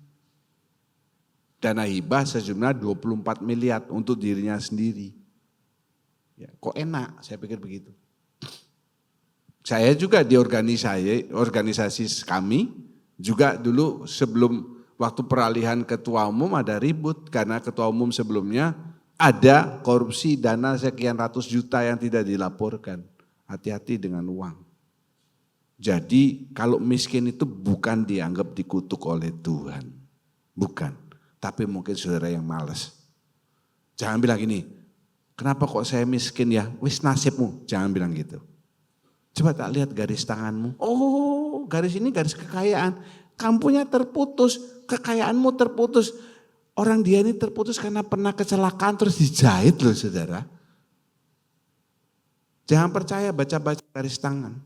Dana hibah sejumlah 24 miliar untuk dirinya sendiri. Ya, kok enak, saya pikir begitu. Saya juga di organisasi kami, juga dulu sebelum waktu peralihan ketua umum ada ribut karena ketua umum sebelumnya ada korupsi dana sekian ratus juta yang tidak dilaporkan. Hati-hati dengan uang. Jadi kalau miskin itu bukan dianggap dikutuk oleh Tuhan. Bukan. Tapi mungkin saudara yang malas. Jangan bilang gini, kenapa kok saya miskin ya? Wis nasibmu. Jangan bilang gitu. Coba tak lihat garis tanganmu. Oh, garis ini garis kekayaan. Kamu terputus, kekayaanmu terputus. Orang dia ini terputus karena pernah kecelakaan terus dijahit loh saudara. Jangan percaya baca-baca garis tangan.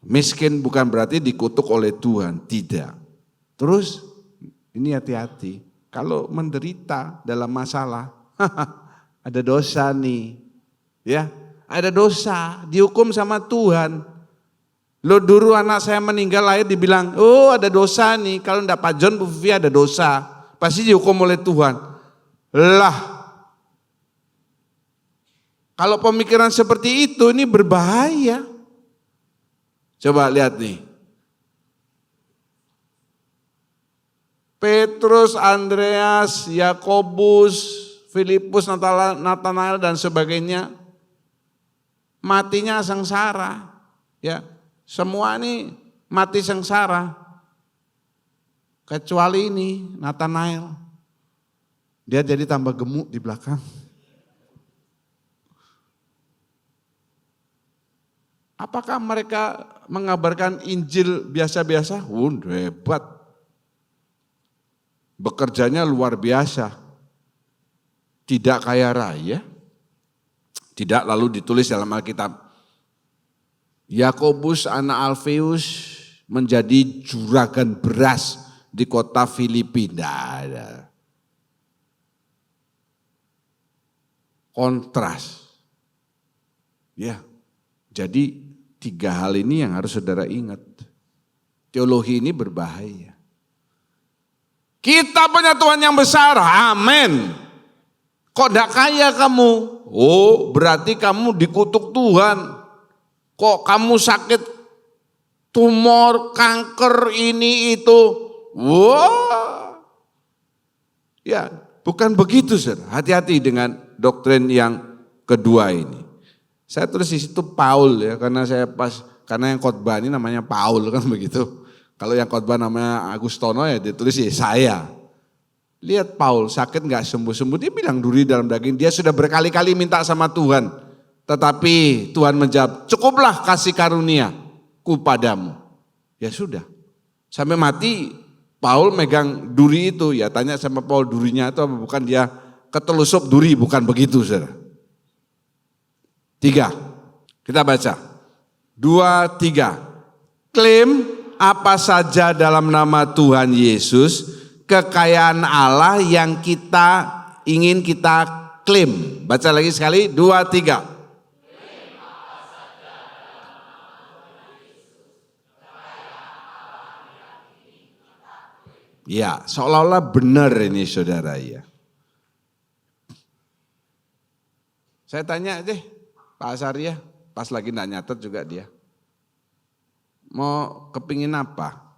Miskin bukan berarti dikutuk oleh Tuhan, tidak. Terus ini hati-hati, kalau menderita dalam masalah, ada dosa nih, ya, ada dosa, dihukum sama Tuhan. Lo dulu anak saya meninggal lahir dibilang, oh ada dosa nih, kalau enggak Pak John, Bu Vivi ada dosa, pasti dihukum oleh Tuhan. Lah, kalau pemikiran seperti itu ini berbahaya. Coba lihat nih. Petrus, Andreas, Yakobus, Filipus, Nathanael dan sebagainya matinya sengsara. Ya, semua ini mati sengsara. Kecuali ini Nathanael. Dia jadi tambah gemuk di belakang. Apakah mereka mengabarkan Injil biasa-biasa? Hebat. Bekerjanya luar biasa. Tidak kaya raya. Tidak lalu ditulis dalam Alkitab. Yakobus anak Alfeus menjadi juragan beras di kota Filipi. Tidak ada. Kontras. Ya, jadi 3 hal ini yang harus saudara ingat. Teologi ini berbahaya. Kita punya Tuhan yang besar, amin. Kok tidak kaya kamu? Oh, berarti kamu dikutuk Tuhan. Kok kamu sakit tumor, kanker, ini itu. Wah. Ya, bukan begitu, saudara. Hati-hati dengan doktrin yang kedua ini. Saya tulis di situ Paul ya, karena yang khotbah ini namanya Paul kan begitu. Kalau yang khotbah namanya Agustono ya ditulis ya saya. Lihat Paul sakit nggak sembuh-sembuh, dia bilang duri dalam daging, dia sudah berkali-kali minta sama Tuhan. Tetapi Tuhan menjawab, cukuplah kasih karunia ku padamu. Ya sudah, sampai mati Paul megang duri itu, ya tanya sama Paul durinya itu apa, bukan dia ketelusup duri, bukan begitu saudara. 3, kita baca. 2, 3, klaim apa saja dalam nama Tuhan Yesus, kekayaan Allah yang ingin kita klaim. Baca lagi sekali, 2, 3. Ya, seolah-olah benar ini saudara ya. Saya tanya deh, Pak Asaria, pas lagi enggak nyatet juga dia. Mau kepingin apa?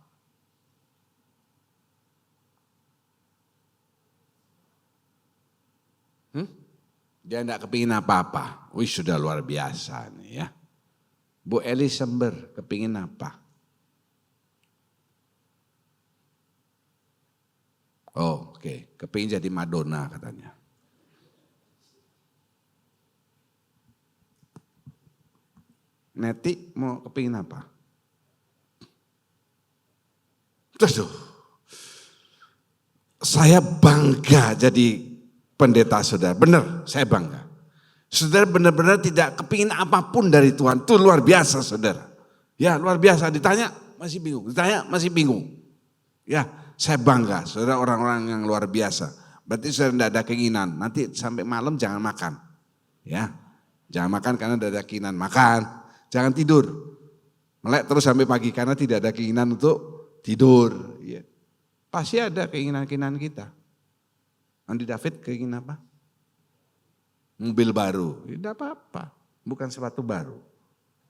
Dia enggak kepingin apa-apa. Wih sudah luar biasa nih ya. Bu Eli Sember kepingin apa? Oh, oke. Kepingin jadi Madonna katanya. Neti mau kepingin apa? Aduh. Saya bangga jadi pendeta saudara. Benar, saya bangga. Saudara benar-benar tidak kepingin apapun dari Tuhan. Itu luar biasa saudara. Ya luar biasa, ditanya masih bingung. Ditanya masih bingung. Ya saya bangga saudara, orang-orang yang luar biasa. Berarti saudara tidak ada keinginan. Nanti sampai malam jangan makan. Ya, jangan makan karena tidak ada keinginan. Makan. Jangan tidur, melek terus sampai pagi karena tidak ada keinginan untuk tidur. Ya. Pasti ada keinginan-keinginan kita. Andi David keinginan apa? Mobil baru, tidak apa-apa. Bukan sepatu baru,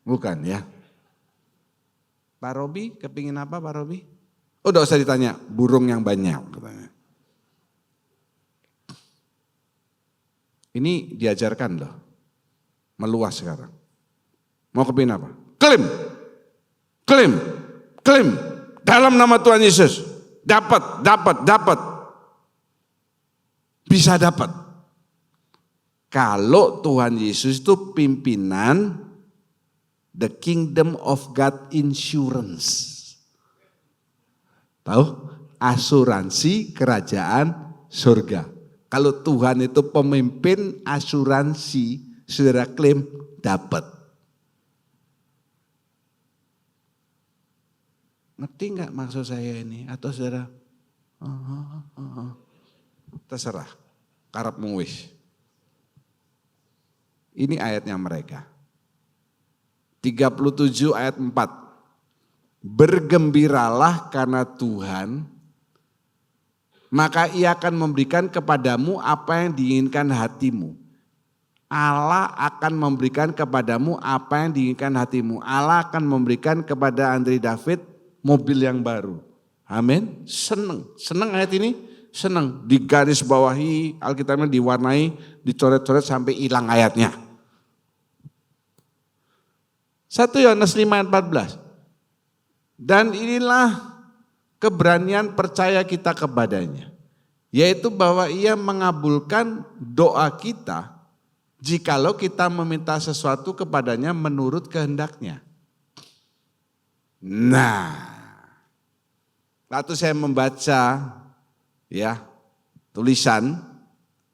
bukan ya. Pak Robi kepingin apa Pak Robi? Oh tidak usah ditanya, burung yang banyak katanya. Ini diajarkan loh, meluas sekarang. Mau kepingin apa? Klaim, klaim, klaim. Dalam nama Tuhan Yesus. Dapat. Bisa dapat. Kalau Tuhan Yesus itu pimpinan the kingdom of God insurance. Tahu? Asuransi kerajaan surga. Kalau Tuhan itu pemimpin asuransi, saudara klaim dapat. Ngerti nggak maksud saya ini? Atau saudara? Terserah. Karep wis. Ini ayatnya mereka. 37 ayat 4. Bergembiralah karena Tuhan, maka Ia akan memberikan kepadamu apa yang diinginkan hatimu. Allah akan memberikan kepadamu apa yang diinginkan hatimu. Allah akan memberikan kepada Andre David mobil yang baru. Amin. Senang ayat ini, senang. Di garis bawahi, Alkitabnya diwarnai, dicoret-coret sampai hilang ayatnya. 1 Yohanes 5 ayat 14. Dan inilah keberanian percaya kita kepadanya, yaitu bahwa Ia mengabulkan doa kita jikalau kita meminta sesuatu kepadanya menurut kehendaknya. Nah, waktu saya membaca ya tulisan,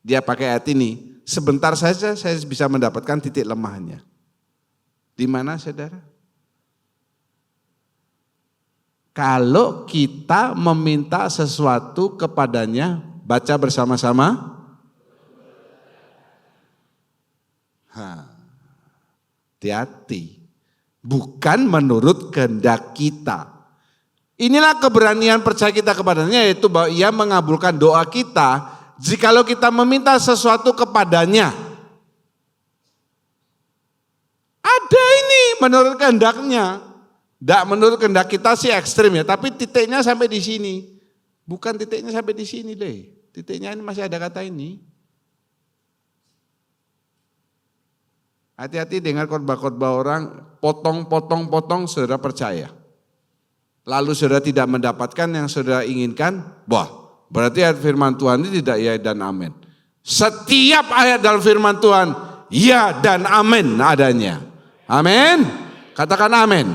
dia pakai ayat ini, sebentar saja saya bisa mendapatkan titik lemahnya. Di mana saudara? Kalau kita meminta sesuatu kepadanya, baca bersama-sama. Hati-hati. Bukan menurut kehendak kita. Inilah keberanian percaya kita kepadanya, yaitu bahwa Ia mengabulkan doa kita jikalau kita meminta sesuatu kepadanya. Ada ini menurut kehendaknya. Tidak menurut kehendak kita sih ekstrim ya, tapi titiknya sampai di sini. Bukan titiknya sampai di sini deh. Titiknya ini masih ada kata ini. Hati-hati dengar khotbah-khotbah orang, potong, saudara percaya. Lalu saudara tidak mendapatkan yang saudara inginkan, wah berarti ayat firman Tuhan ini tidak ya dan amin. Setiap ayat dalam firman Tuhan, ya dan amin adanya. Amin. Katakan amin.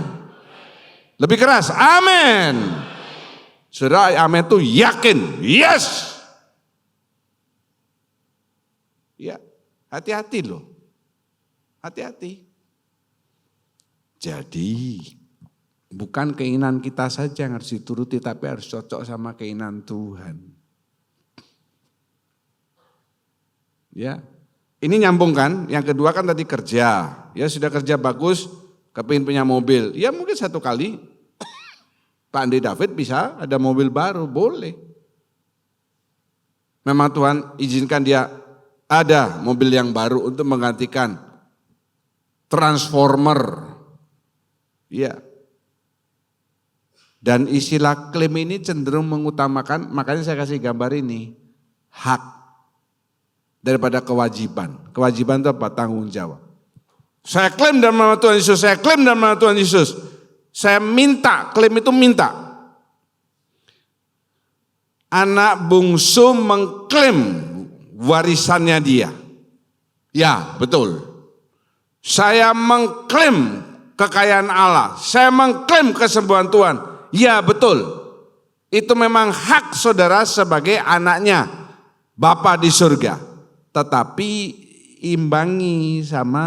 Lebih keras, amin. Saudara amin itu yakin, yes. Ya, hati-hati loh. Hati-hati. Jadi bukan keinginan kita saja yang harus dituruti, tapi harus cocok sama keinginan Tuhan. Ya, ini nyambung kan? Yang kedua kan tadi kerja. Ya sudah kerja bagus, kepingin punya mobil. Ya mungkin satu kali Pak Andi David bisa ada mobil baru, boleh. Memang Tuhan izinkan dia ada mobil yang baru untuk menggantikan transformer, ya. Dan istilah klaim ini cenderung mengutamakan, makanya saya kasih gambar ini, hak daripada kewajiban. Kewajiban itu apa? Tanggung jawab. Saya klaim dalam nama Tuhan Yesus, saya klaim dalam nama Tuhan Yesus. Saya minta, klaim itu minta. anak bungsu mengklaim warisannya dia. Ya, betul. Saya mengklaim kekayaan Allah. Saya mengklaim kesembuhan Tuhan. Ya, betul. Itu memang hak saudara sebagai anaknya Bapa di surga. Tetapi imbangi sama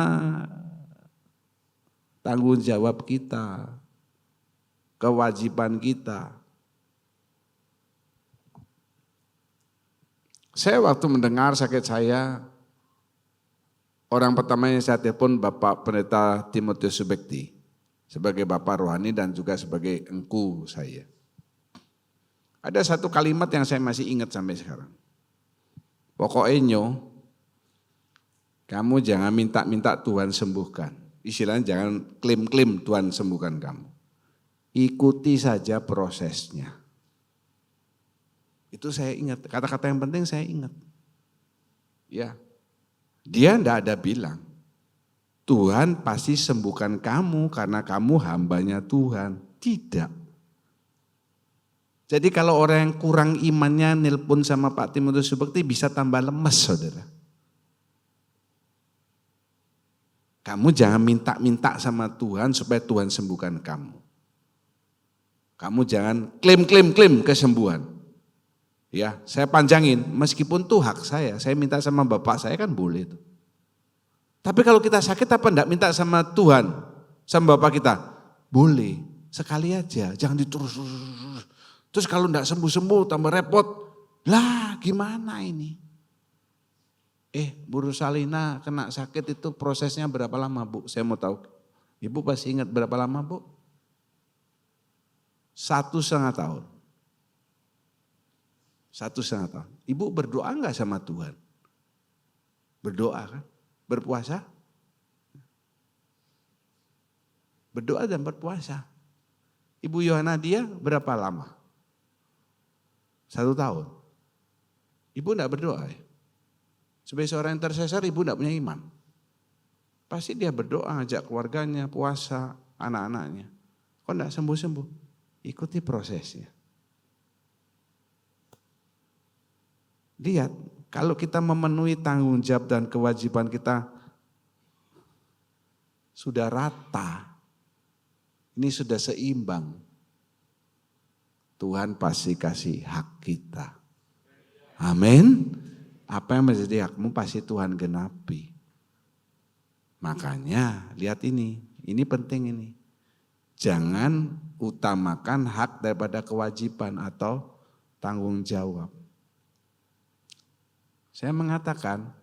tanggung jawab kita, kewajiban kita. Saya waktu mendengar sakit saya, orang pertama yang saya telepon Bapak Pendeta Timotius Subekti sebagai Bapak rohani dan juga sebagai engku saya. Ada satu kalimat yang saya masih ingat sampai sekarang. Pokoknya kamu jangan minta-minta Tuhan sembuhkan. Istilahnya jangan klaim-klaim Tuhan sembuhkan kamu. Ikuti saja prosesnya. Itu saya ingat, kata-kata yang penting saya ingat. Ya, dia enggak ada bilang, Tuhan pasti sembuhkan kamu karena kamu hambanya Tuhan. Tidak. Jadi kalau orang yang kurang imannya nelpon sama Pak Timotius Subekti bisa tambah lemes saudara. Kamu jangan minta-minta sama Tuhan supaya Tuhan sembuhkan kamu. Kamu jangan klaim kesembuhan. Ya, saya panjangin, meskipun itu hak saya minta sama Bapak saya kan boleh itu. Tapi kalau kita sakit apa enggak minta sama Tuhan, sama Bapak kita? Boleh, sekali aja, jangan diterus. Terus kalau enggak sembuh-sembuh tambah repot, lah gimana ini? Bu Rusalina kena sakit itu prosesnya berapa lama Bu? Saya mau tahu. Ibu pasti ingat berapa lama Bu? 1,5 tahun. 1,5 tahun. Ibu berdoa enggak sama Tuhan? Berdoa kan? Berpuasa? Berdoa dan berpuasa. Ibu Yohana dia berapa lama? 1 tahun. Ibu enggak berdoa ya? Sebagai seorang intercessor ibu enggak punya iman. Pasti dia berdoa, ngajak keluarganya, puasa, anak-anaknya. Kok enggak sembuh-sembuh? Ikuti prosesnya. Lihat, kalau kita memenuhi tanggung jawab dan kewajiban kita sudah rata, ini sudah seimbang, Tuhan pasti kasih hak kita. Amin. Apa yang menjadi hakmu pasti Tuhan genapi. Makanya lihat ini penting ini. Jangan utamakan hak daripada kewajiban atau tanggung jawab. Saya mengatakan,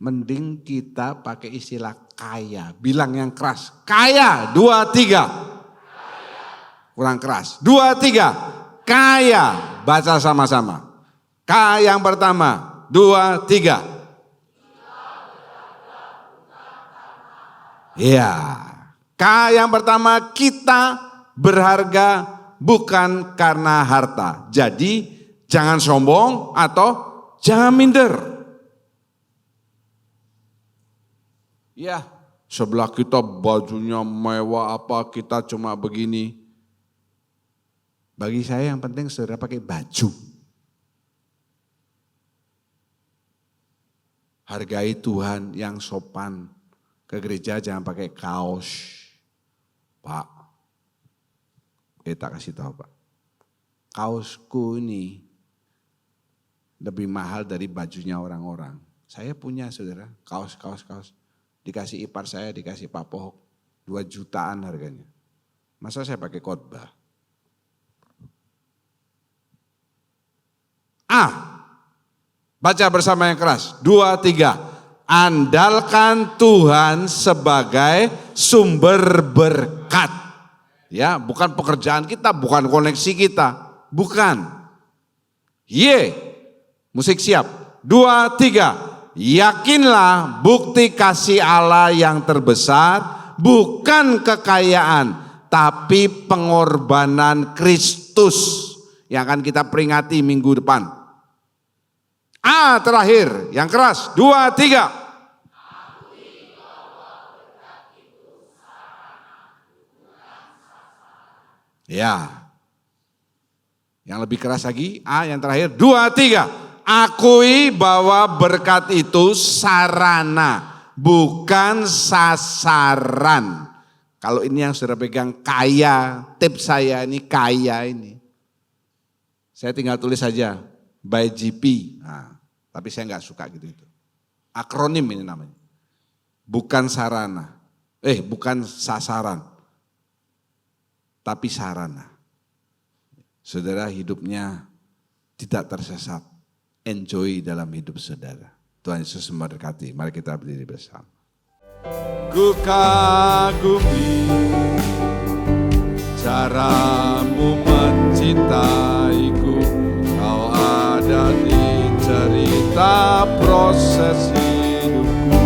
mending kita pakai istilah kaya. Bilang yang keras, kaya, 2, 3. Kurang keras, 2, 3. Kaya, baca sama-sama. Kaya yang pertama, 2, 3. Ya, kaya yang pertama kita berharga bukan karena harta. Jadi jangan sombong atau jangan minder. Ya, sebelah kita bajunya mewah apa kita cuma begini. Bagi saya yang penting saudara pakai baju. Hargai Tuhan yang sopan. Ke gereja jangan pakai kaos. Pak, tak kasih tahu Pak. Kaosku ini lebih mahal dari bajunya orang-orang. Saya punya saudara, kaos. Dikasih ipar saya, dikasih Pak Pohok. 2 jutaan harganya. Masa saya pakai khotbah? Baca bersama yang keras. 2, 3. Andalkan Tuhan sebagai sumber berkat. Ya, bukan pekerjaan kita, bukan koneksi kita. Bukan. Musik siap. 2, 3. Yakinlah bukti kasih Allah yang terbesar bukan kekayaan, tapi pengorbanan Kristus yang akan kita peringati minggu depan. Terakhir, yang keras, 2, 3. Ya, Yang lebih keras lagi, yang terakhir, 2, 3. Akui bahwa berkat itu sarana, bukan sasaran. Kalau ini yang sudah pegang kaya, tips saya ini kaya ini. Saya tinggal tulis saja, by GP. Nah, tapi saya nggak suka gitu itu. Akronim ini namanya. Bukan sarana, bukan sasaran, tapi sarana. Saudara hidupnya tidak tersesat, enjoy dalam hidup saudara. Tuhan Yesus memberkati, mari kita berdiri bersama. Ku kagumi caramu mencintaiku, kau ada di cerita proses hidupku.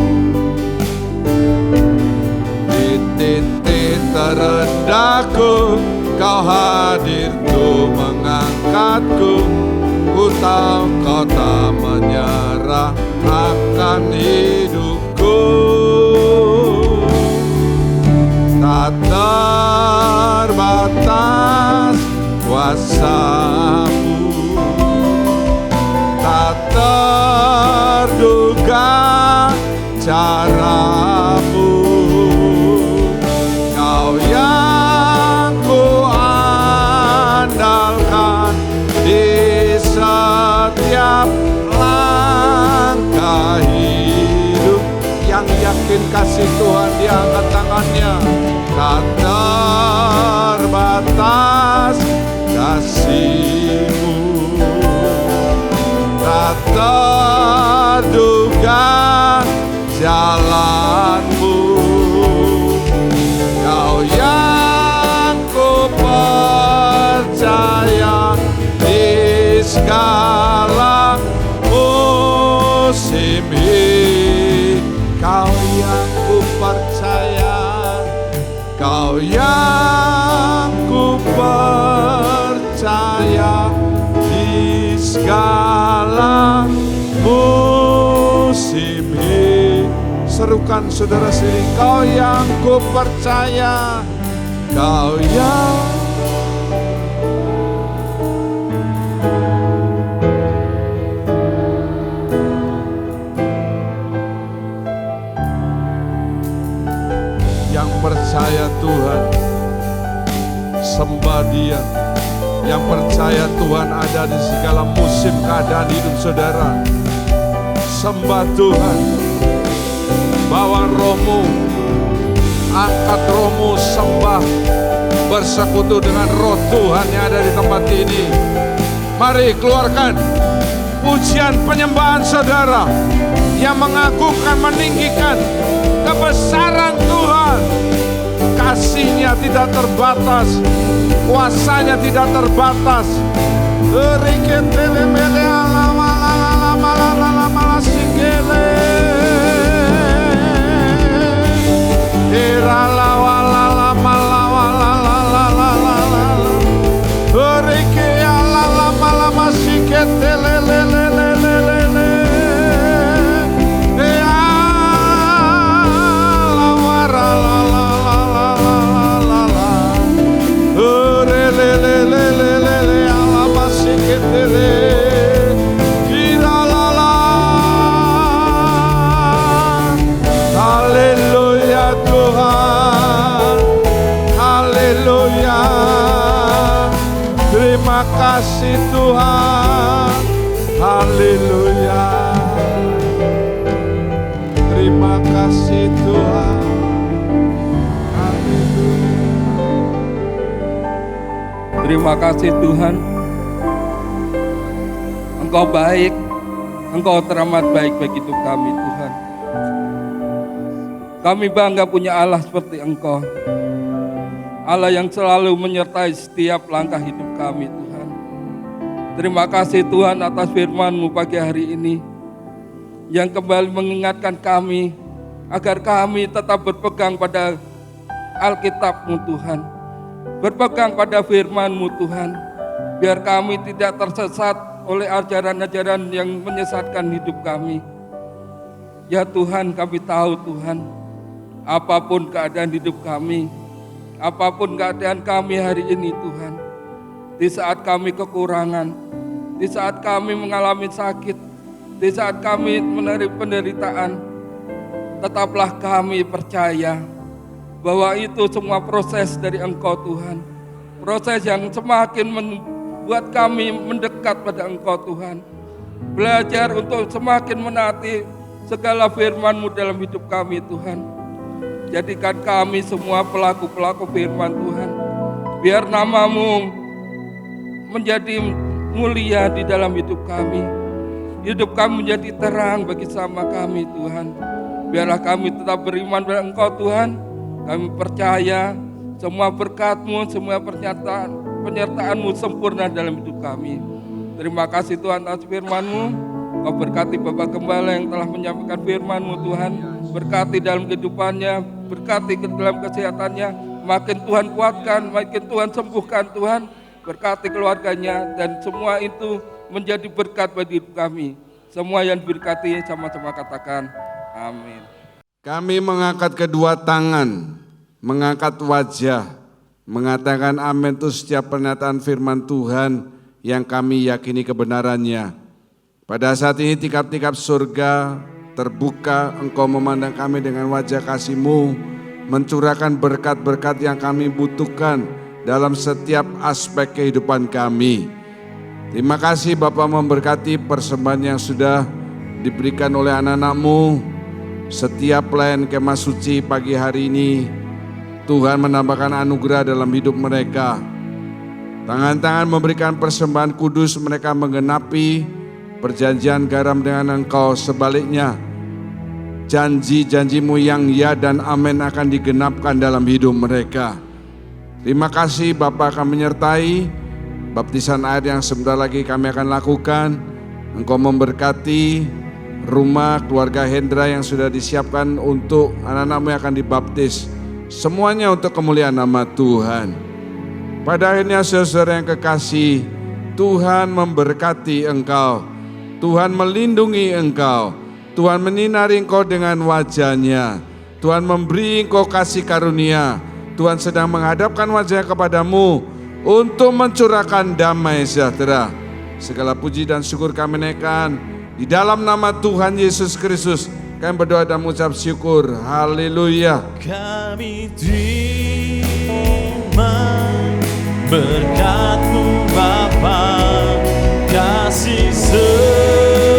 Di titik terendahku, kau hadir untuk mengangkatku. Ku tahu kau tak menyerah akan hidupku. Tak terbatas kuasamu, tak terduga caramu. Kau yang ku andalkan di setiap langkah hidup. Yang yakin kasih Tuhan diangkat tangannya. Tak terbatas kasih-Mu, tak terduga jalan-Mu. Kau yang ku percaya di segala musim hidup. Kau yang ku percaya, kau yang ku percaya di segala musim hidup. Serukan saudara sendiri, kau yang ku percaya, kau yang percaya Tuhan, sembah Dia. Yang percaya Tuhan ada di segala musim keadaan hidup saudara. Sembah Tuhan, bawa rohmu, angkat rohmu, sembah, bersekutu dengan roh Tuhan yang ada di tempat ini. Mari keluarkan pujian penyembahan saudara yang mengagungkan, meninggikan kebesaran Tuhan. Kasih-Nya tidak terbatas, kuasa-Nya tidak terbatas. Haleluya Tuhan, haleluya. Terima kasih Tuhan, haleluya. Terima kasih Tuhan, haleluya. Terima kasih Tuhan, Engkau baik, Engkau teramat baik bagi hidup kami Tuhan. Kami bangga punya Allah seperti Engkau, Allah yang selalu menyertai setiap langkah hidup kami Tuhan. Terima kasih Tuhan atas firman-Mu pagi hari ini, yang kembali mengingatkan kami agar kami tetap berpegang pada Alkitab-Mu Tuhan, berpegang pada firman-Mu Tuhan, biar kami tidak tersesat oleh ajaran-ajaran yang menyesatkan hidup kami. Ya Tuhan, kami tahu Tuhan, apapun keadaan hidup kami, apapun keadaan kami hari ini Tuhan, di saat kami kekurangan, di saat kami mengalami sakit, di saat kami menerima penderitaan. Tetaplah kami percaya bahwa itu semua proses dari Engkau Tuhan. Proses yang semakin membuat kami mendekat pada Engkau Tuhan. Belajar untuk semakin menaati segala firman-Mu dalam hidup kami Tuhan. Jadikan kami semua pelaku-pelaku firman Tuhan. Biar nama-Mu menjadi mulia di dalam hidup kami. Hidup kami menjadi terang bagi sama kami Tuhan. Biarlah kami tetap beriman pada Engkau Tuhan. Kami percaya semua berkat-Mu, semua penyertaan-Mu sempurna dalam hidup kami. Terima kasih Tuhan atas firman-Mu. Kau berkati Bapak Gembala yang telah menyampaikan firman-Mu Tuhan. Berkati dalam kehidupannya, berkati dalam kesehatannya. Makin Tuhan kuatkan, makin Tuhan sembuhkan Tuhan. Berkati keluarganya dan semua itu menjadi berkat bagi hidup kami. Semua yang diberkati sama-sama katakan amin. Kami mengangkat kedua tangan, mengangkat wajah, mengatakan amin itu setiap pernyataan firman Tuhan yang kami yakini kebenarannya. Pada saat ini tikap-tikap surga terbuka, Engkau memandang kami dengan wajah kasih-Mu, mencurahkan berkat-berkat yang kami butuhkan dalam setiap aspek kehidupan kami. Terima kasih Bapa memberkati persembahan yang sudah diberikan oleh anak-anak-Mu. Setiap pelayan kemah suci pagi hari ini, Tuhan menambahkan anugerah dalam hidup mereka. Tangan-tangan memberikan persembahan kudus, mereka menggenapi perjanjian garam dengan Engkau. Sebaliknya, janji-janji-Mu yang ya dan amin akan digenapkan dalam hidup mereka. Terima kasih Bapa akan menyertai baptisan air yang sebentar lagi kami akan lakukan. Engkau memberkati rumah keluarga Hendra yang sudah disiapkan untuk anak-anak-Mu yang akan dibaptis. Semuanya untuk kemuliaan nama Tuhan. Pada akhirnya saudara yang kekasih, Tuhan memberkati engkau. Tuhan melindungi engkau. Tuhan menyinari engkau dengan wajah-Nya. Tuhan memberi engkau kasih karunia. Tuhan sedang menghadapkan wajah kepadamu untuk mencurahkan damai sejahtera. Segala puji dan syukur kami naikkan di dalam nama Tuhan Yesus Kristus. Kami berdoa dan mengucap syukur. Haleluya. Kami terima berkat-Mu Bapa, kasih setia